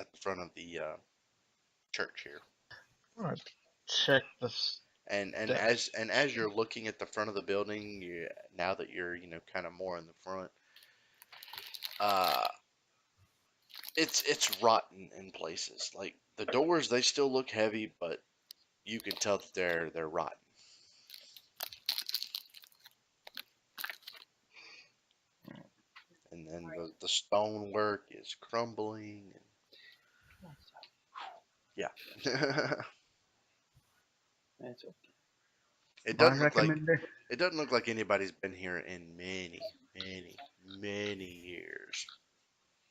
at the front of the church here. Alright, check this. And Steps. as you're looking at the front of the building, now that you're kind of more in the front, it's rotten in places. Like the doors, they still look heavy, but you can tell that they're rotten. And then the stonework is crumbling. And, yeah. That's okay. It My doesn't look like recommendation. it doesn't look like anybody's been here in many, many, many years.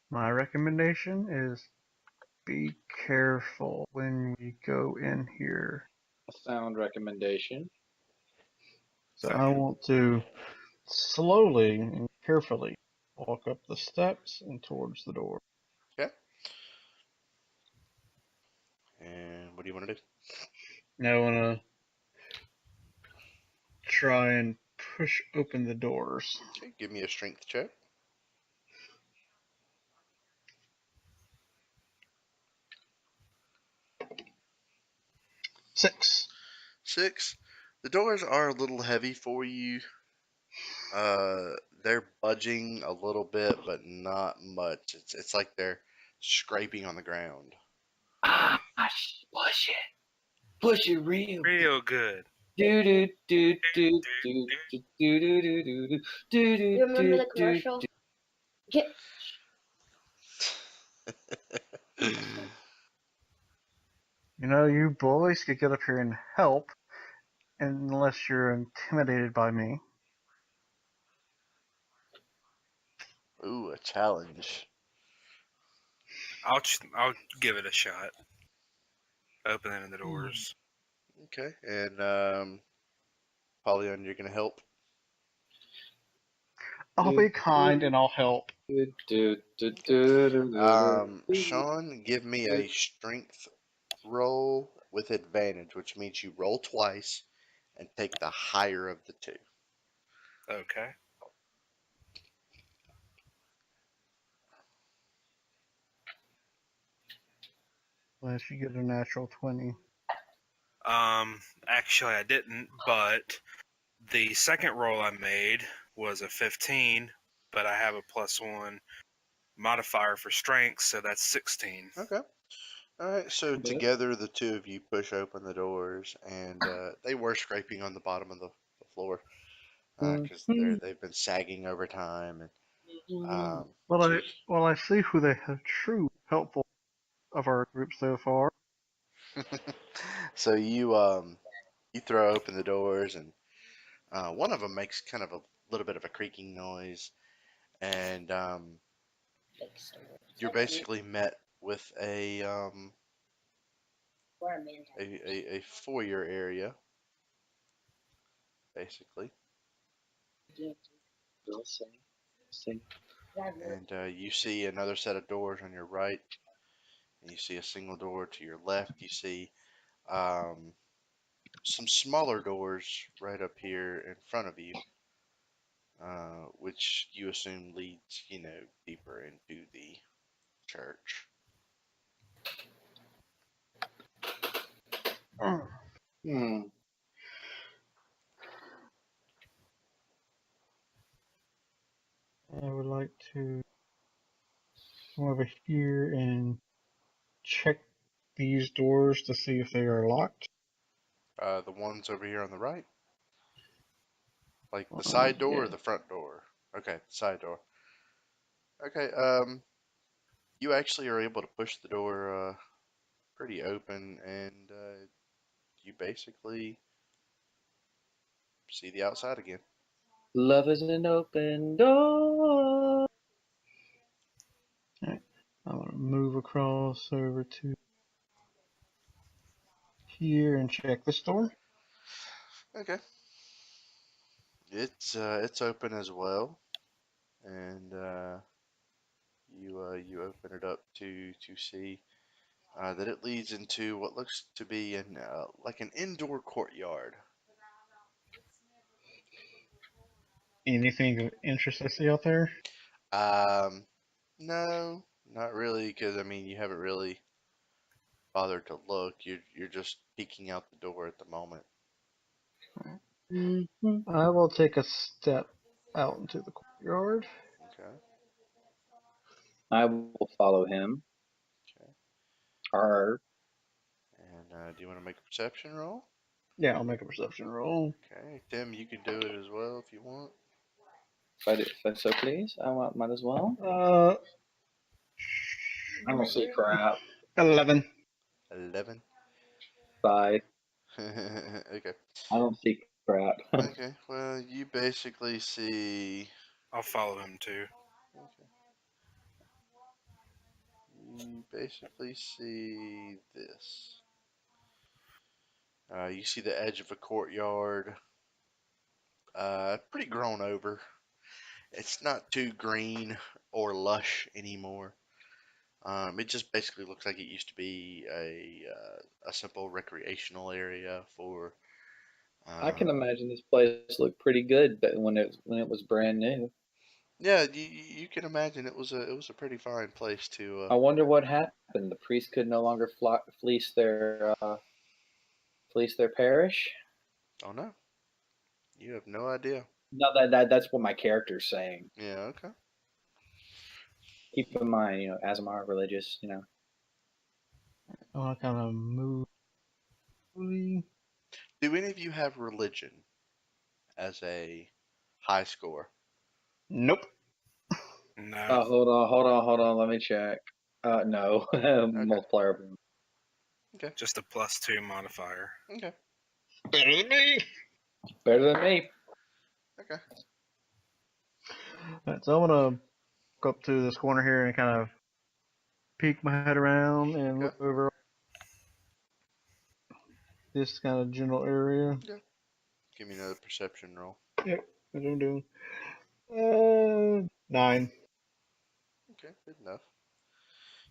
My recommendation is be careful when we go in here. A sound recommendation. So I want to slowly and carefully walk up the steps and towards the door. Okay. And what do you want to do? Now I want to try and push open the doors. Okay, give me a strength check. 6. 6. The doors are a little heavy for you. They're budging a little bit, but not much. It's like they're scraping on the ground. Ah, push it. Push it real. Real good. Do do do do do do do do do do do do. You remember the commercial? Get You know, you boys could get up here and help, unless you're intimidated by me. Ooh, a challenge. I'll give it a shot. Opening the doors. Okay, and Polyon, you're gonna help. I'll be kind and I'll help. Sean, give me a strength roll with advantage, which means you roll twice and take the higher of the two. Okay. Unless you get a natural 20. Actually I didn't, but the second roll I made was a 15, but I have a +1 modifier for strength, so that's 16. Okay. All right. So together, the two of you push open the doors, and they were scraping on the bottom of the floor because they've been sagging over time. And Well, I see who the true helpful of our group so far. so you throw open the doors, and one of them makes kind of a little bit of a creaking noise, and you're basically met with a foyer area, basically. And you see another set of doors on your right, and you see a single door to your left. You see some smaller doors right up here in front of you, which you assume leads, deeper into the church. I would like to come over here and check these doors to see if they are locked. The ones over here on the right? Like the side door or the front door? Okay, the side door. Okay, you actually are able to push the door pretty open, and you basically see the outside again. Love is an open door. Right. I'm going to move across over to here and check this door. Okay. It's open as well, and you open it up to see that it leads into what looks to be like an indoor courtyard. Anything of interest I see out there? No, not really, because I mean you haven't really bothered to look. You're just peeking out the door at the moment. I will take a step out into the courtyard. Okay. I will follow him. Okay. Or And do you want to make a perception roll? Yeah, I'll make a perception roll. Okay. Tim, you can do it as well if you want. if I so please, might as well. I don't see crap. 11. 11. 5. Okay. I don't see crap. Okay. Well, you basically see. I'll follow him too. Okay. You basically see this. You see the edge of a courtyard. Pretty grown over. It's not too green or lush anymore. It just basically looks like it used to be a simple recreational area for. I can imagine this place looked pretty good, but when it was brand new. Yeah, you can imagine it was a pretty fine place to. I wonder what happened. The priest could no longer fleece their parish. Oh no, you have no idea. No, that's what my character's saying. Yeah. Okay. Keep in mind, Azamar religious, I want to kind of move. Do any of you have religion as a high score? Nope. No. Oh, hold on. Let me check. No, multiplier. Okay. Just a +2 modifier. Okay. Better than me. Better than me. Okay. Alright, so I'm going to go up to this corner here and kind of peek my head around and look over this kind of general area. Yeah. Give me another perception roll. Yep, that's what I'm doing. 9. Okay, good enough.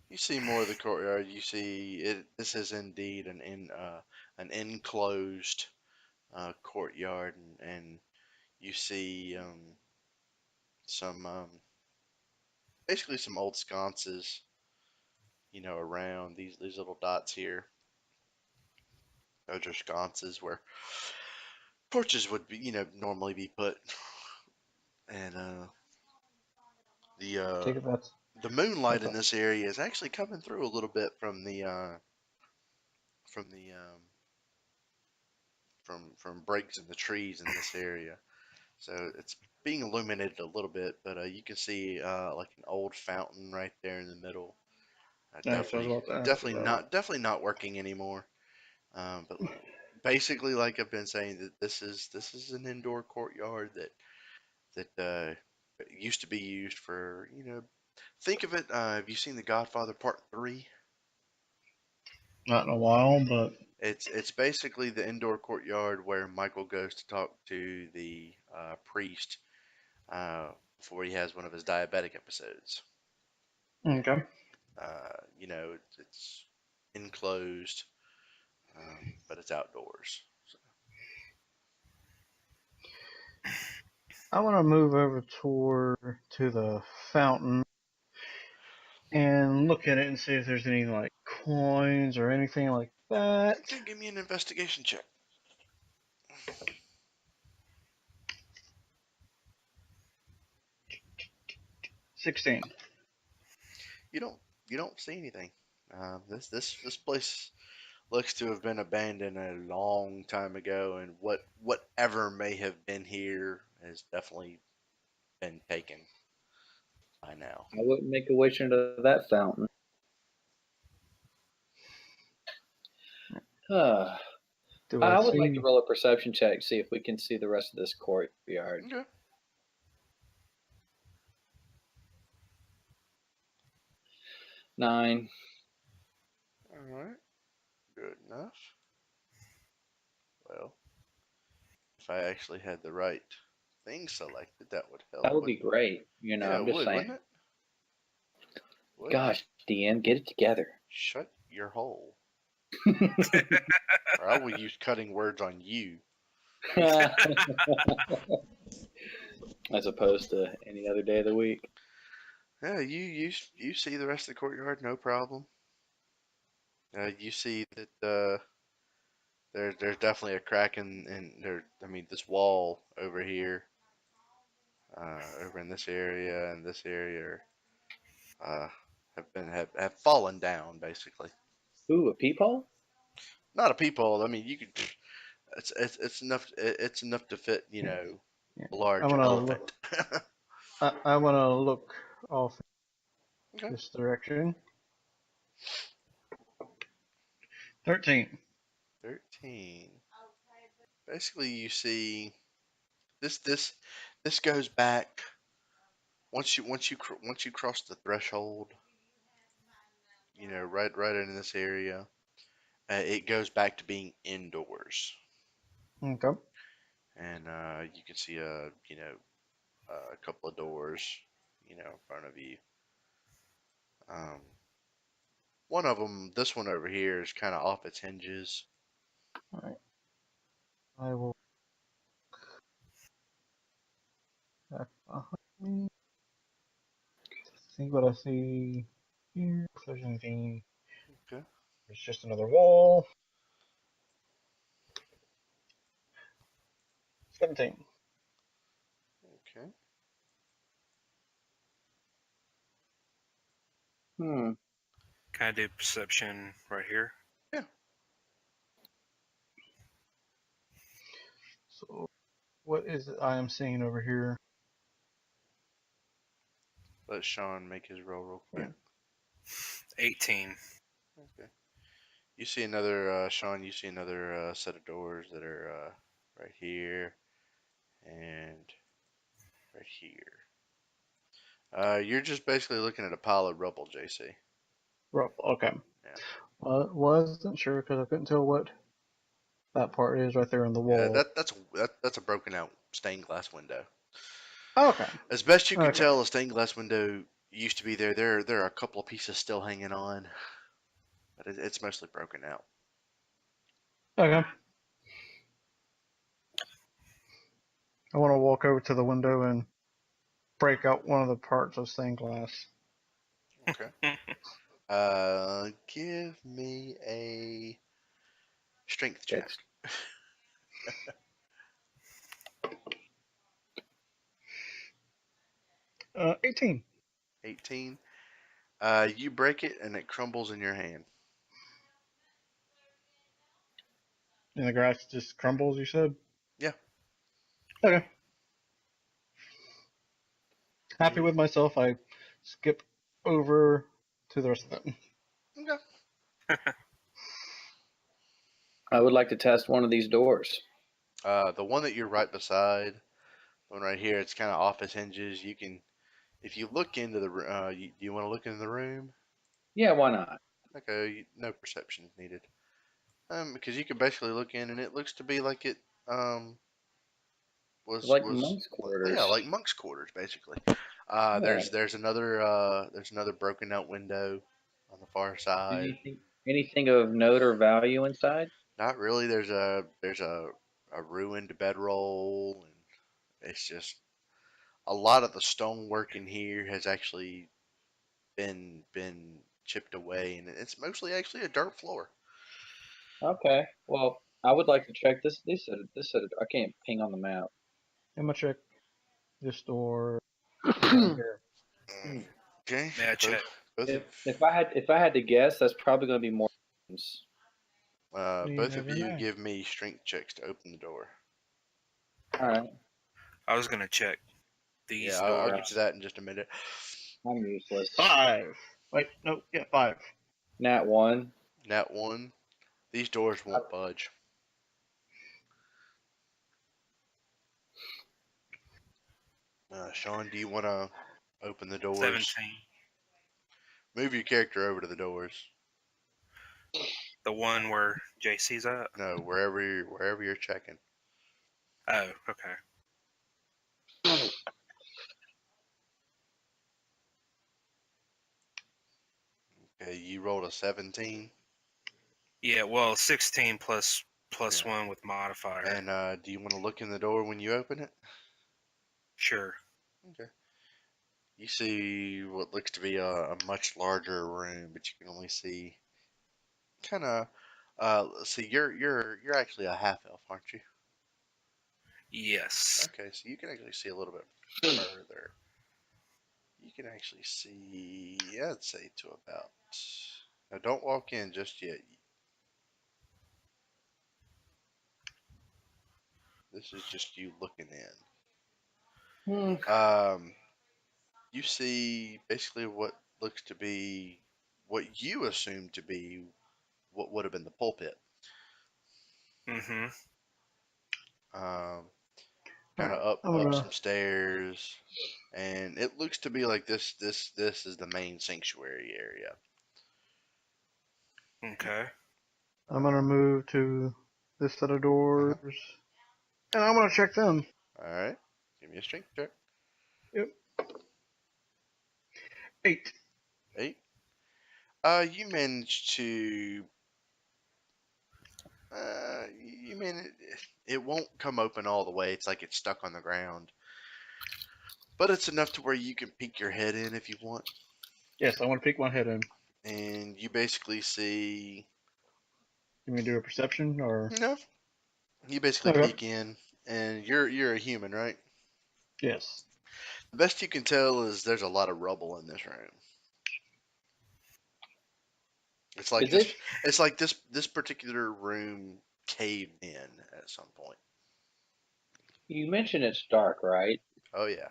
You see more of the courtyard. You see it. This is indeed an enclosed courtyard, and you see some basically some old sconces. Around these little dots here. Those are sconces where torches would be, normally be put, and Take it that's the moonlight in a- this area is actually coming through a little bit from the from breaks in the trees in this area. So it's being illuminated a little bit, but you can see like an old fountain right there in the middle. That's what I was about to ask about. Definitely not working anymore. But basically, like I've been saying, that this is an indoor courtyard that used to be used for. Think of it. Have you seen The Godfather Part 3? Not in a while, but It's basically the indoor courtyard where Michael goes to talk to the priest before he has one of his diabetic episodes. okay. It's enclosed, but it's outdoors. So. I want to move over to the fountain and look at it and see if there's any like coins or anything like that. Okay, give me an investigation check. 16. You don't see anything. This place looks to have been abandoned a long time ago, and whatever may have been here has definitely been taken by now. I wouldn't make a wish into that fountain. Do I I would like see? to roll a perception check, see if we can see the rest of this courtyard. Okay. 9. All right. Good enough. Well, if I actually had the right thing selected, that would help. That would be great. Yeah, I'm it just would, saying. wouldn't it? Would. Gosh, DM, get it together. Shut your hole. Or I will use cutting words on you. As opposed to any other day of the week. Yeah, you see the rest of the courtyard, no problem. You see that there's definitely a crack in there. I mean, this wall over here, over in this area and this area, uh, have fallen down basically. Ooh, a peephole? Not a peephole. I mean, you could. It's enough. It's enough to fit. Yeah. A I large wanna elephant. look. I wanna look off Okay. this direction. 13. 13. Basically, you see this goes back once you cross the threshold. Right in this area. It goes back to being indoors, Okay. and you can see a couple of doors, in front of you. Um, one of them, this one over here, is kind of off its hinges. All right. I will back behind me. See what I see here. If there's anything. Okay. There's just another wall. 17. Okay. Hmm. Can I do perception right here? Yeah. So, what is it I am seeing over here? Let Sean make his roll real quick. 18. Okay. You see another, Sean. You see another set of doors that are right here and right here. You're just basically looking at a pile of rubble, JC. Rough. Okay. Yeah. Wasn't sure because I couldn't tell what that part is right there in the Yeah, wall. that's a broken out stained glass window. Okay. As best you can Okay. tell, a stained glass window used to be there. There are a couple of pieces still hanging on, but it's mostly broken out. Okay. I want to walk over to the window and break out one of the parts of stained glass. Okay. Give me a strength check. 18. 18. You break it and it crumbles in your hand. And the grass just crumbles, you said? Yeah. Okay. Happy You- with myself, I skip over to the rest of it. Okay. I would like to test one of these doors. The one that you're right beside, the one right here, it's kind of off its hinges. You can, if you look into the, you want to look into the room? Yeah, why not? Okay, no perception is needed. Because you can basically look in and it looks to be like it, Like was, monk's quarters. yeah, like monk's quarters basically. Yeah. There's another broken out window on the far side. Anything of note or value inside? Not really. There's a ruined bedroll, and it's just a lot of the stonework in here has actually been chipped away, and it's mostly actually a dirt floor. Okay. Well, I would like to check this. I can't ping on the map. I'm gonna check this door down here. Okay. Yeah, check. Both of If I had to guess, that's probably going to be more. Rooms. You both of never you know. give me strength checks to open the door. All right. I was going to check these Yeah, I'll doors. get to that in just a minute. I'm useless. 5. Wait, no, yeah, 5. Nat 1. Nat 1. These doors won't budge. Sean, do you want to open the doors? 17. Move your character over to the doors. The one where JC's at? No, wherever you're checking. Oh, okay. Okay, you rolled a 17. Yeah, well, 16 plus Yeah. 1 with modifier. And do you want to look in the door when you open it? Sure. Okay. You see what looks to be a much larger room, but you can only see kind of Let's see. You're actually a half elf, aren't you? Yes. Okay, so you can actually see a little bit further. You can actually see, I'd say to about. Now, don't walk in just yet. This is just you looking in. You see basically what looks to be what you assume to be what would have been the pulpit. Mm-hmm. Kind of Alright, up I'm up gonna some stairs, and it looks to be like this is the main sanctuary area. Okay. I'm gonna move to this set of doors, and I'm gonna check them. All right, give me a strength check. Yep. 8. 8. You managed to. You mean it won't come open all the way. It's like it's stuck on the ground, but it's enough to where you can peek your head in if you want, Yes, I want to peek my head in. and you basically see. You mean do a perception or? No, you basically Okay. peek in, and you're a human, right? Yes. The best you can tell is there's a lot of rubble in this room. It's like Is it? It's like this particular room caved in at some point. You mentioned it's dark, right? Oh yeah.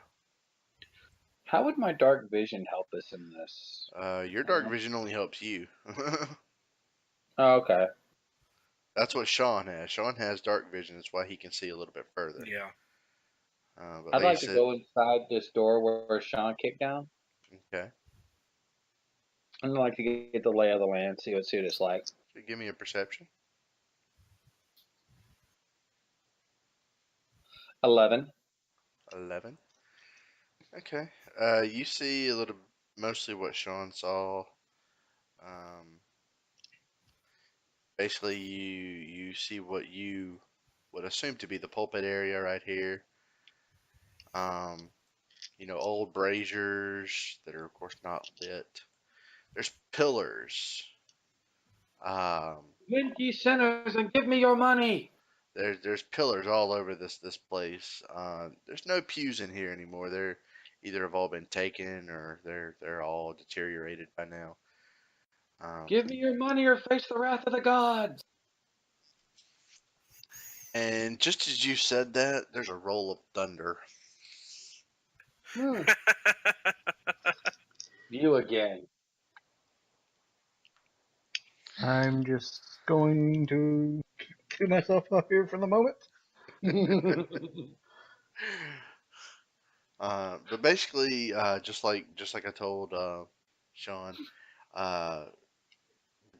How would my dark vision help us in this? Your dark vision only helps you. Oh, okay. That's what Sean has. Sean has dark vision. That's why he can see a little bit further. Yeah. But I'd like I like to said, go inside this door where Sean kicked down. okay. I'd like to get the lay of the land, see what it's like. So give me a perception. 11. 11. Okay. You see a little, mostly what Sean saw. Um, basically, you see what you would assume to be the pulpit area right here. Um, old braziers that are of course not lit. There's pillars. Um, Repent ye sinners and give me your money. there's pillars all over this place. There's no pews in here anymore. They're either have all been taken or they're all deteriorated by now. Give me your money or face the wrath of the gods. And just as you said that, there's a roll of thunder. You again. I'm just going to keep myself up here for the moment. But basically, just like I told Sean, the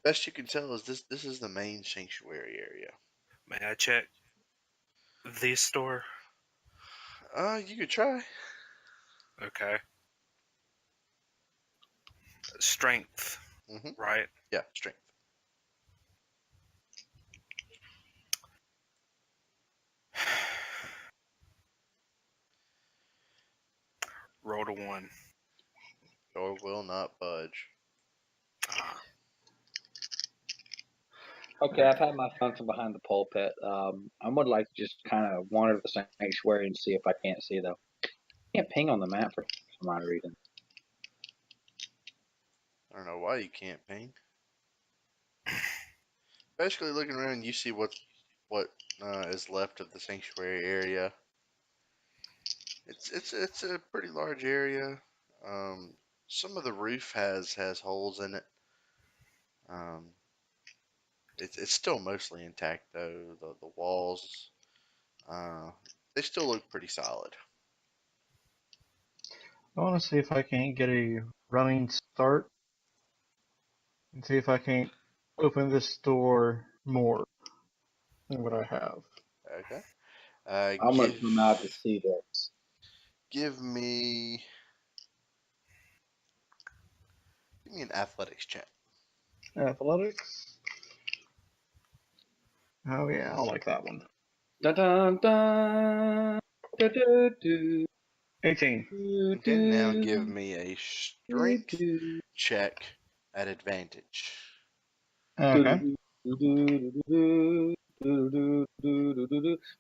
best you can tell is this is the main sanctuary area. May I check the store? You could try. Okay. Strength, right? Yeah, strength. Roll to 1. Door will not budge. Okay, I've had my fun from behind the pulpit. I would like to just kind of wander the sanctuary and see if I can't see, though. I can't ping on the map for some odd reason. I don't know why you can't ping. Basically, looking around, you see what is left of the sanctuary area. It's a pretty large area. Some of the roof has holes in it. It's still mostly intact though. The walls, they still look pretty solid. I want to see if I can't get a running start and see if I can't open this door more than what I have. Okay. I'm going to come out to see this. Give me an athletics check. Athletics. Oh yeah, I like that one. Dun dun dun. Do, do, do. 18. Okay, now give me a strength check at advantage. Okay.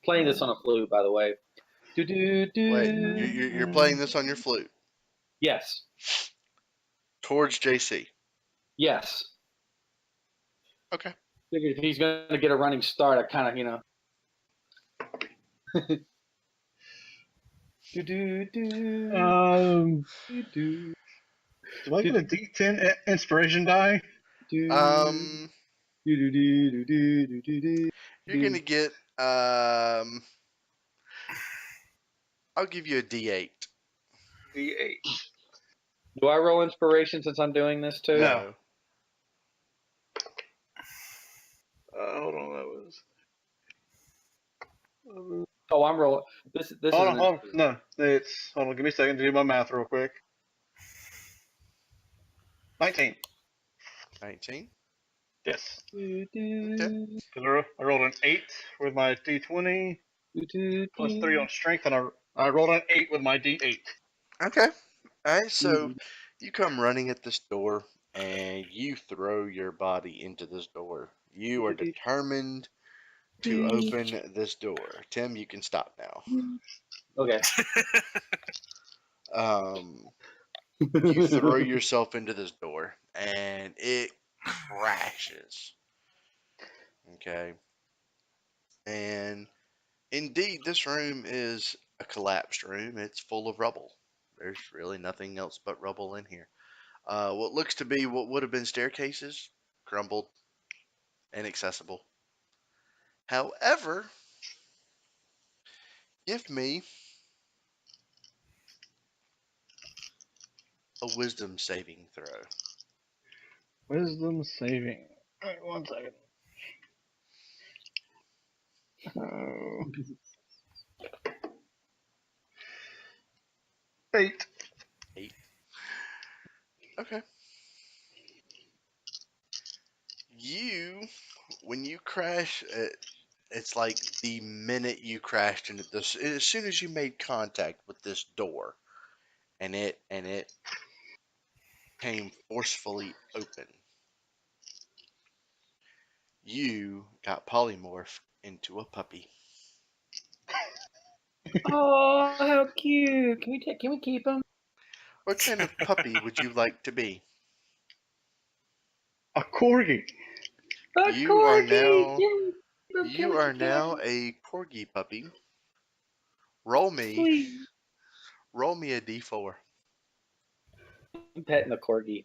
Playing this on a flute, by the way. Wait, you're playing this on your flute Yes. towards JC. Yes. Okay. Figured if he's going to get a running start, I kind of, Do I get a D10 inspiration die? You're gonna get I'll give you a D8. D8. Do I roll inspiration since I'm doing this too? No. Hold on, that was. Oh, I'm rolling. This Hold is on. No, it's. Hold on, give me a second to do my math real quick. 19. 19. Yes. Okay. Because I rolled an 8 with my D20, plus 3 on strength, and I rolled an 8 with my D8. Okay. Alright, so you come running at this door and you throw your body into this door. You are determined to open this door. Tim, you can stop now. Okay. You throw yourself into this door and it crashes. Okay. And indeed, this room is a collapsed room. It's full of rubble. There's really nothing else but rubble in here. What looks to be what would have been staircases, crumbled, inaccessible. However, give me a wisdom saving throw. Wisdom saving. Alright, 1 second. Oh. 8. 8. Okay. When you crash, it's like the minute you crashed into this, as soon as you made contact with this door, and it came forcefully open, you got polymorphed into a puppy. Oh, how cute! Can we keep him? What kind of puppy would you like to be? A corgi. You are now a corgi puppy. Roll me a d4. I'm petting the corgi.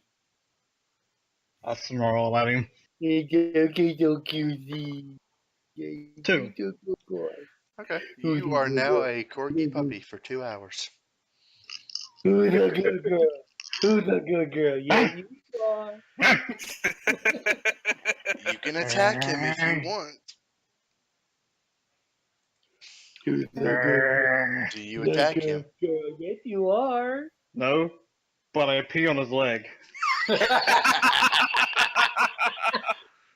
I snarl at him. Two. Okay. You are now a corgi puppy for 2 hours. Who's a good girl? Who's a good girl? Yeah, you are. You can attack him if you want. Who's a good girl? Do you attack him? Yes, you are. No, but I pee on his leg.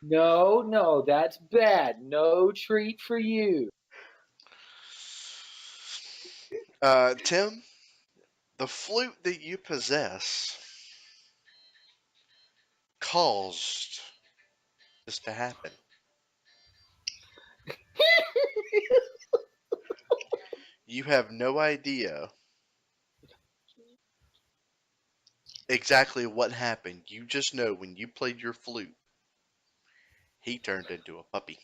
No, that's bad. No treat for you. Tim, the flute that you possess caused this to happen. You have no idea exactly what happened. You just know when you played your flute, he turned into a puppy.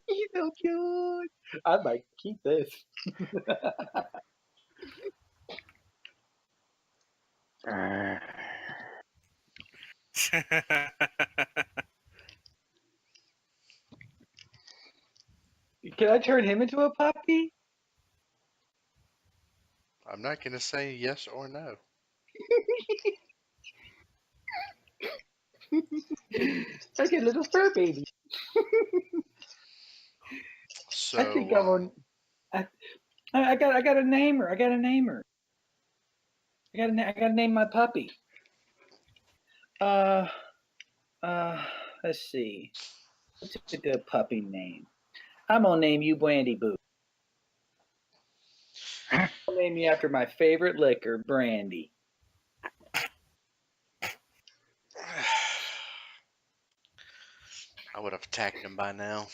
He's so cute. I might keep this. Can I turn him into a puppy? I'm not going to say yes or no. Like a little fur baby. So, I think I'm on. I got to name her. I got to name my puppy. Let's see. What's a good puppy name? I'm gonna name you Brandy Boo. I'll name you after my favorite liquor, brandy. I would have attacked him by now.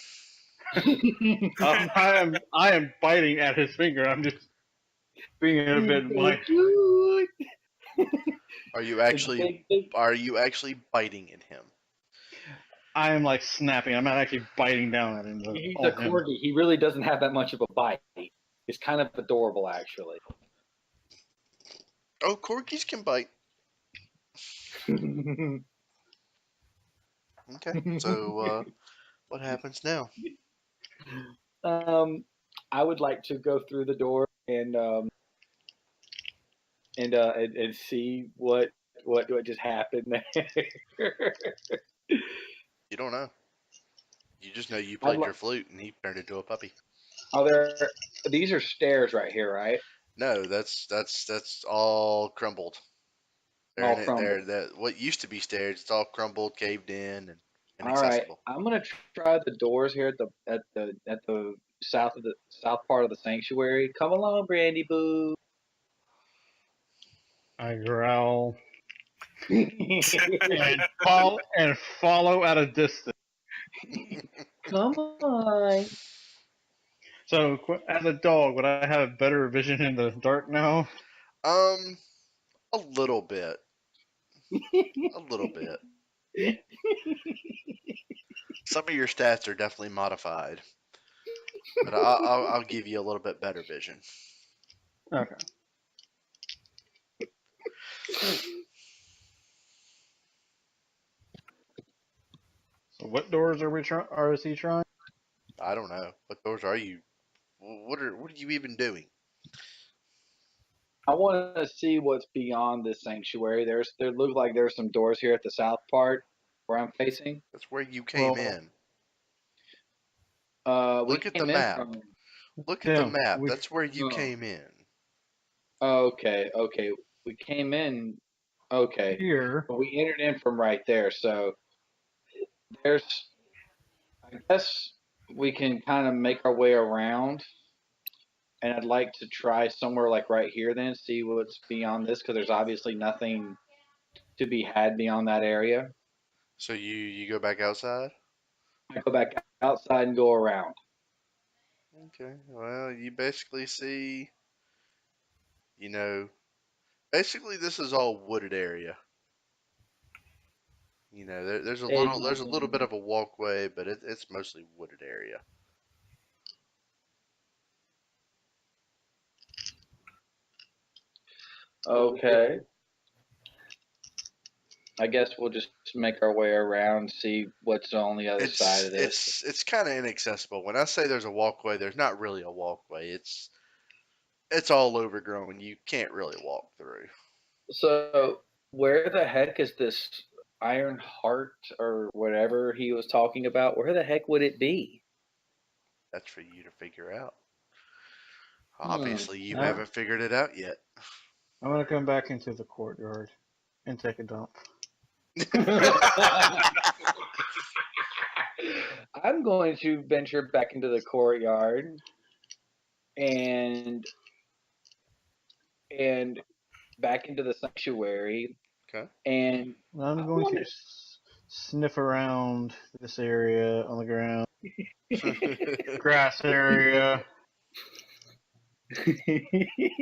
I am biting at his finger. I'm just being a bit like. Are you actually biting at him? I am like snapping. I'm not actually biting down at him. He's a corgi. He really doesn't have that much of a bite. It's kind of adorable, actually. Oh, corgis can bite. Okay, so what happens now? I would like to go through the door and see what just happened there. You don't know. You just know you played your flute and he turned into a puppy. These are stairs right here, right? No, that's all crumbled. All crumbled. What used to be stairs, it's all crumbled, caved in, and All right, inaccessible. I'm gonna try the doors here at the south part of the sanctuary. Come along, Brandy Boo. I growl and follow at a distance. Come on. So, as a dog, would I have better vision in the dark now? A little bit. A little bit. Some of your stats are definitely modified, but I'll give you a little bit better vision. Okay. So, what doors is he trying? I don't know. What doors are you? What are you even doing? I want to see what's beyond this sanctuary. There look like there's some doors here at the south part where I'm facing. That's where you came in. Look at the map. Look at the map. That's where you came in. Okay. We came in. Okay. Here. But we entered in from right there. So I guess we can kind of make our way around. And I'd like to try somewhere like right here then, see what's beyond this, because there's obviously nothing to be had beyond that area. So you go back outside? I go back outside and go around. Okay. Well, you basically see, basically this is all wooded area. There's a little bit of a walkway, but it's mostly wooded area. Okay. I guess we'll just make our way around, see what's on the other side of this. It's kind of inaccessible. When I say there's a walkway, there's not really a walkway. It's all overgrown. You can't really walk through. So where the heck is this Iron Heart or whatever he was talking about? Where the heck would it be? That's for you to figure out. Obviously, you haven't figured it out yet. I'm going to come back into the courtyard and take a dump. I'm going to venture back into the courtyard and back into the sanctuary. Okay. And I'm going to sniff around this area on the ground. Grass area.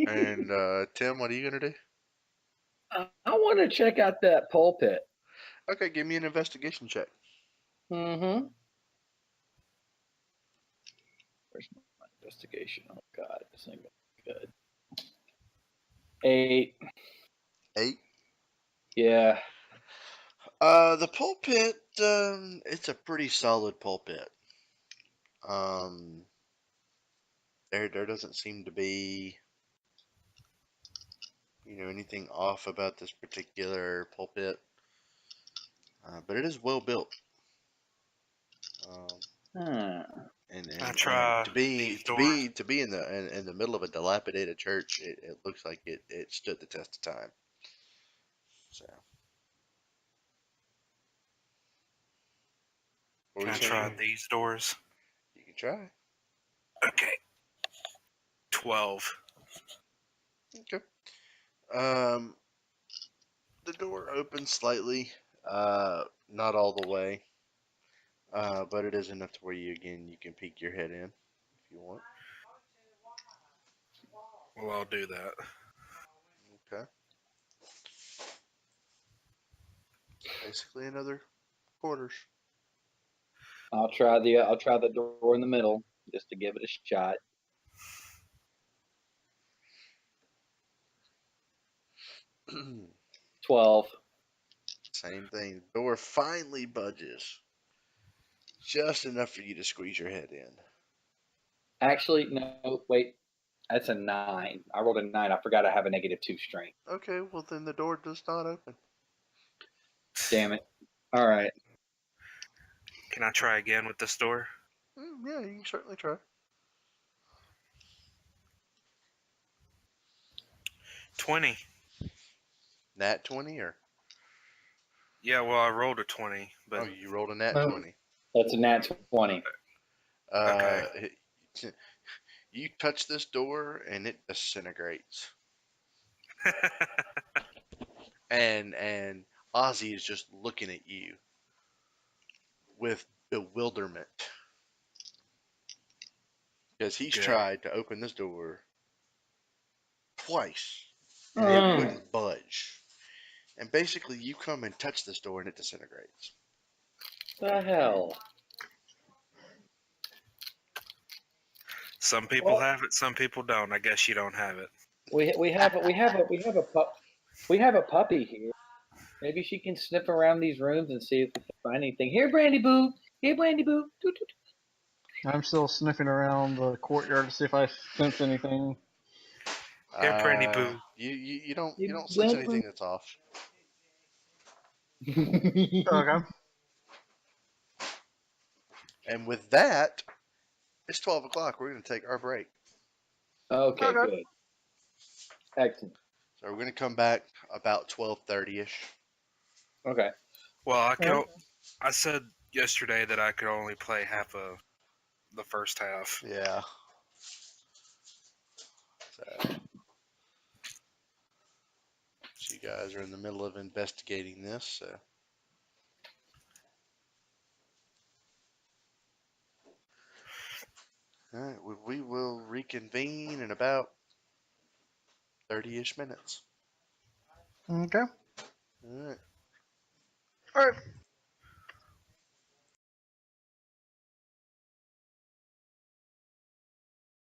And Tim, what are you gonna do? I want to check out that pulpit. Okay, give me an investigation check. Mm-hmm. Where's my investigation? Oh God, this ain't good. 8. 8. Yeah. The pulpit, it's a pretty solid pulpit. There doesn't seem to be, anything off about this particular pulpit. But it is well built. And I try to be in the middle of a dilapidated church, it looks like it stood the test of time. So. Can I try these doors? You can try. Okay. 12. Okay. The door opens slightly, not all the way. But it is enough to where you can peek your head in if you want. Well, I'll do that. Okay. Basically another quarters. I'll try the door in the middle just to give it a shot. 12. Same thing. The door finally budges. Just enough for you to squeeze your head in. Actually, no, wait. That's a 9. I rolled a 9. I forgot I have a -2 strength. Okay, well then the door does not open. Damn it. All right. Can I try again with this door? Yeah, you can certainly try. 20. Nat 20 or? Yeah, well, I rolled a 20, but Oh, you rolled a nat Oh. 20. That's a nat 20. Okay. You touch this door and it disintegrates. And Ozzy is just looking at you with bewilderment. Because he's Good. tried to open this door twice and it wouldn't budge. And basically you come and touch this door and it disintegrates. The hell? Some people have it, some people don't. I guess you don't have it. We have a puppy here. Maybe she can sniff around these rooms and see if we can find anything. Here, Brandy Boo. Here, Brandy Boo. Doot, doot. I'm still sniffing around the courtyard to see if I sense anything. Here, Brandy Boo. You don't You sense welcome. anything that's off. Okay. And with that, it's 12 o'clock. We're going to take our break. Okay, Okay. good. Excellent. So we're going to come back about 12:30ish. Okay. Well, I said yesterday that I could only play half of the first half. Yeah. So you guys are in the middle of investigating this. So. All right, we will reconvene in about 30-ish minutes. Okay. All right. All right.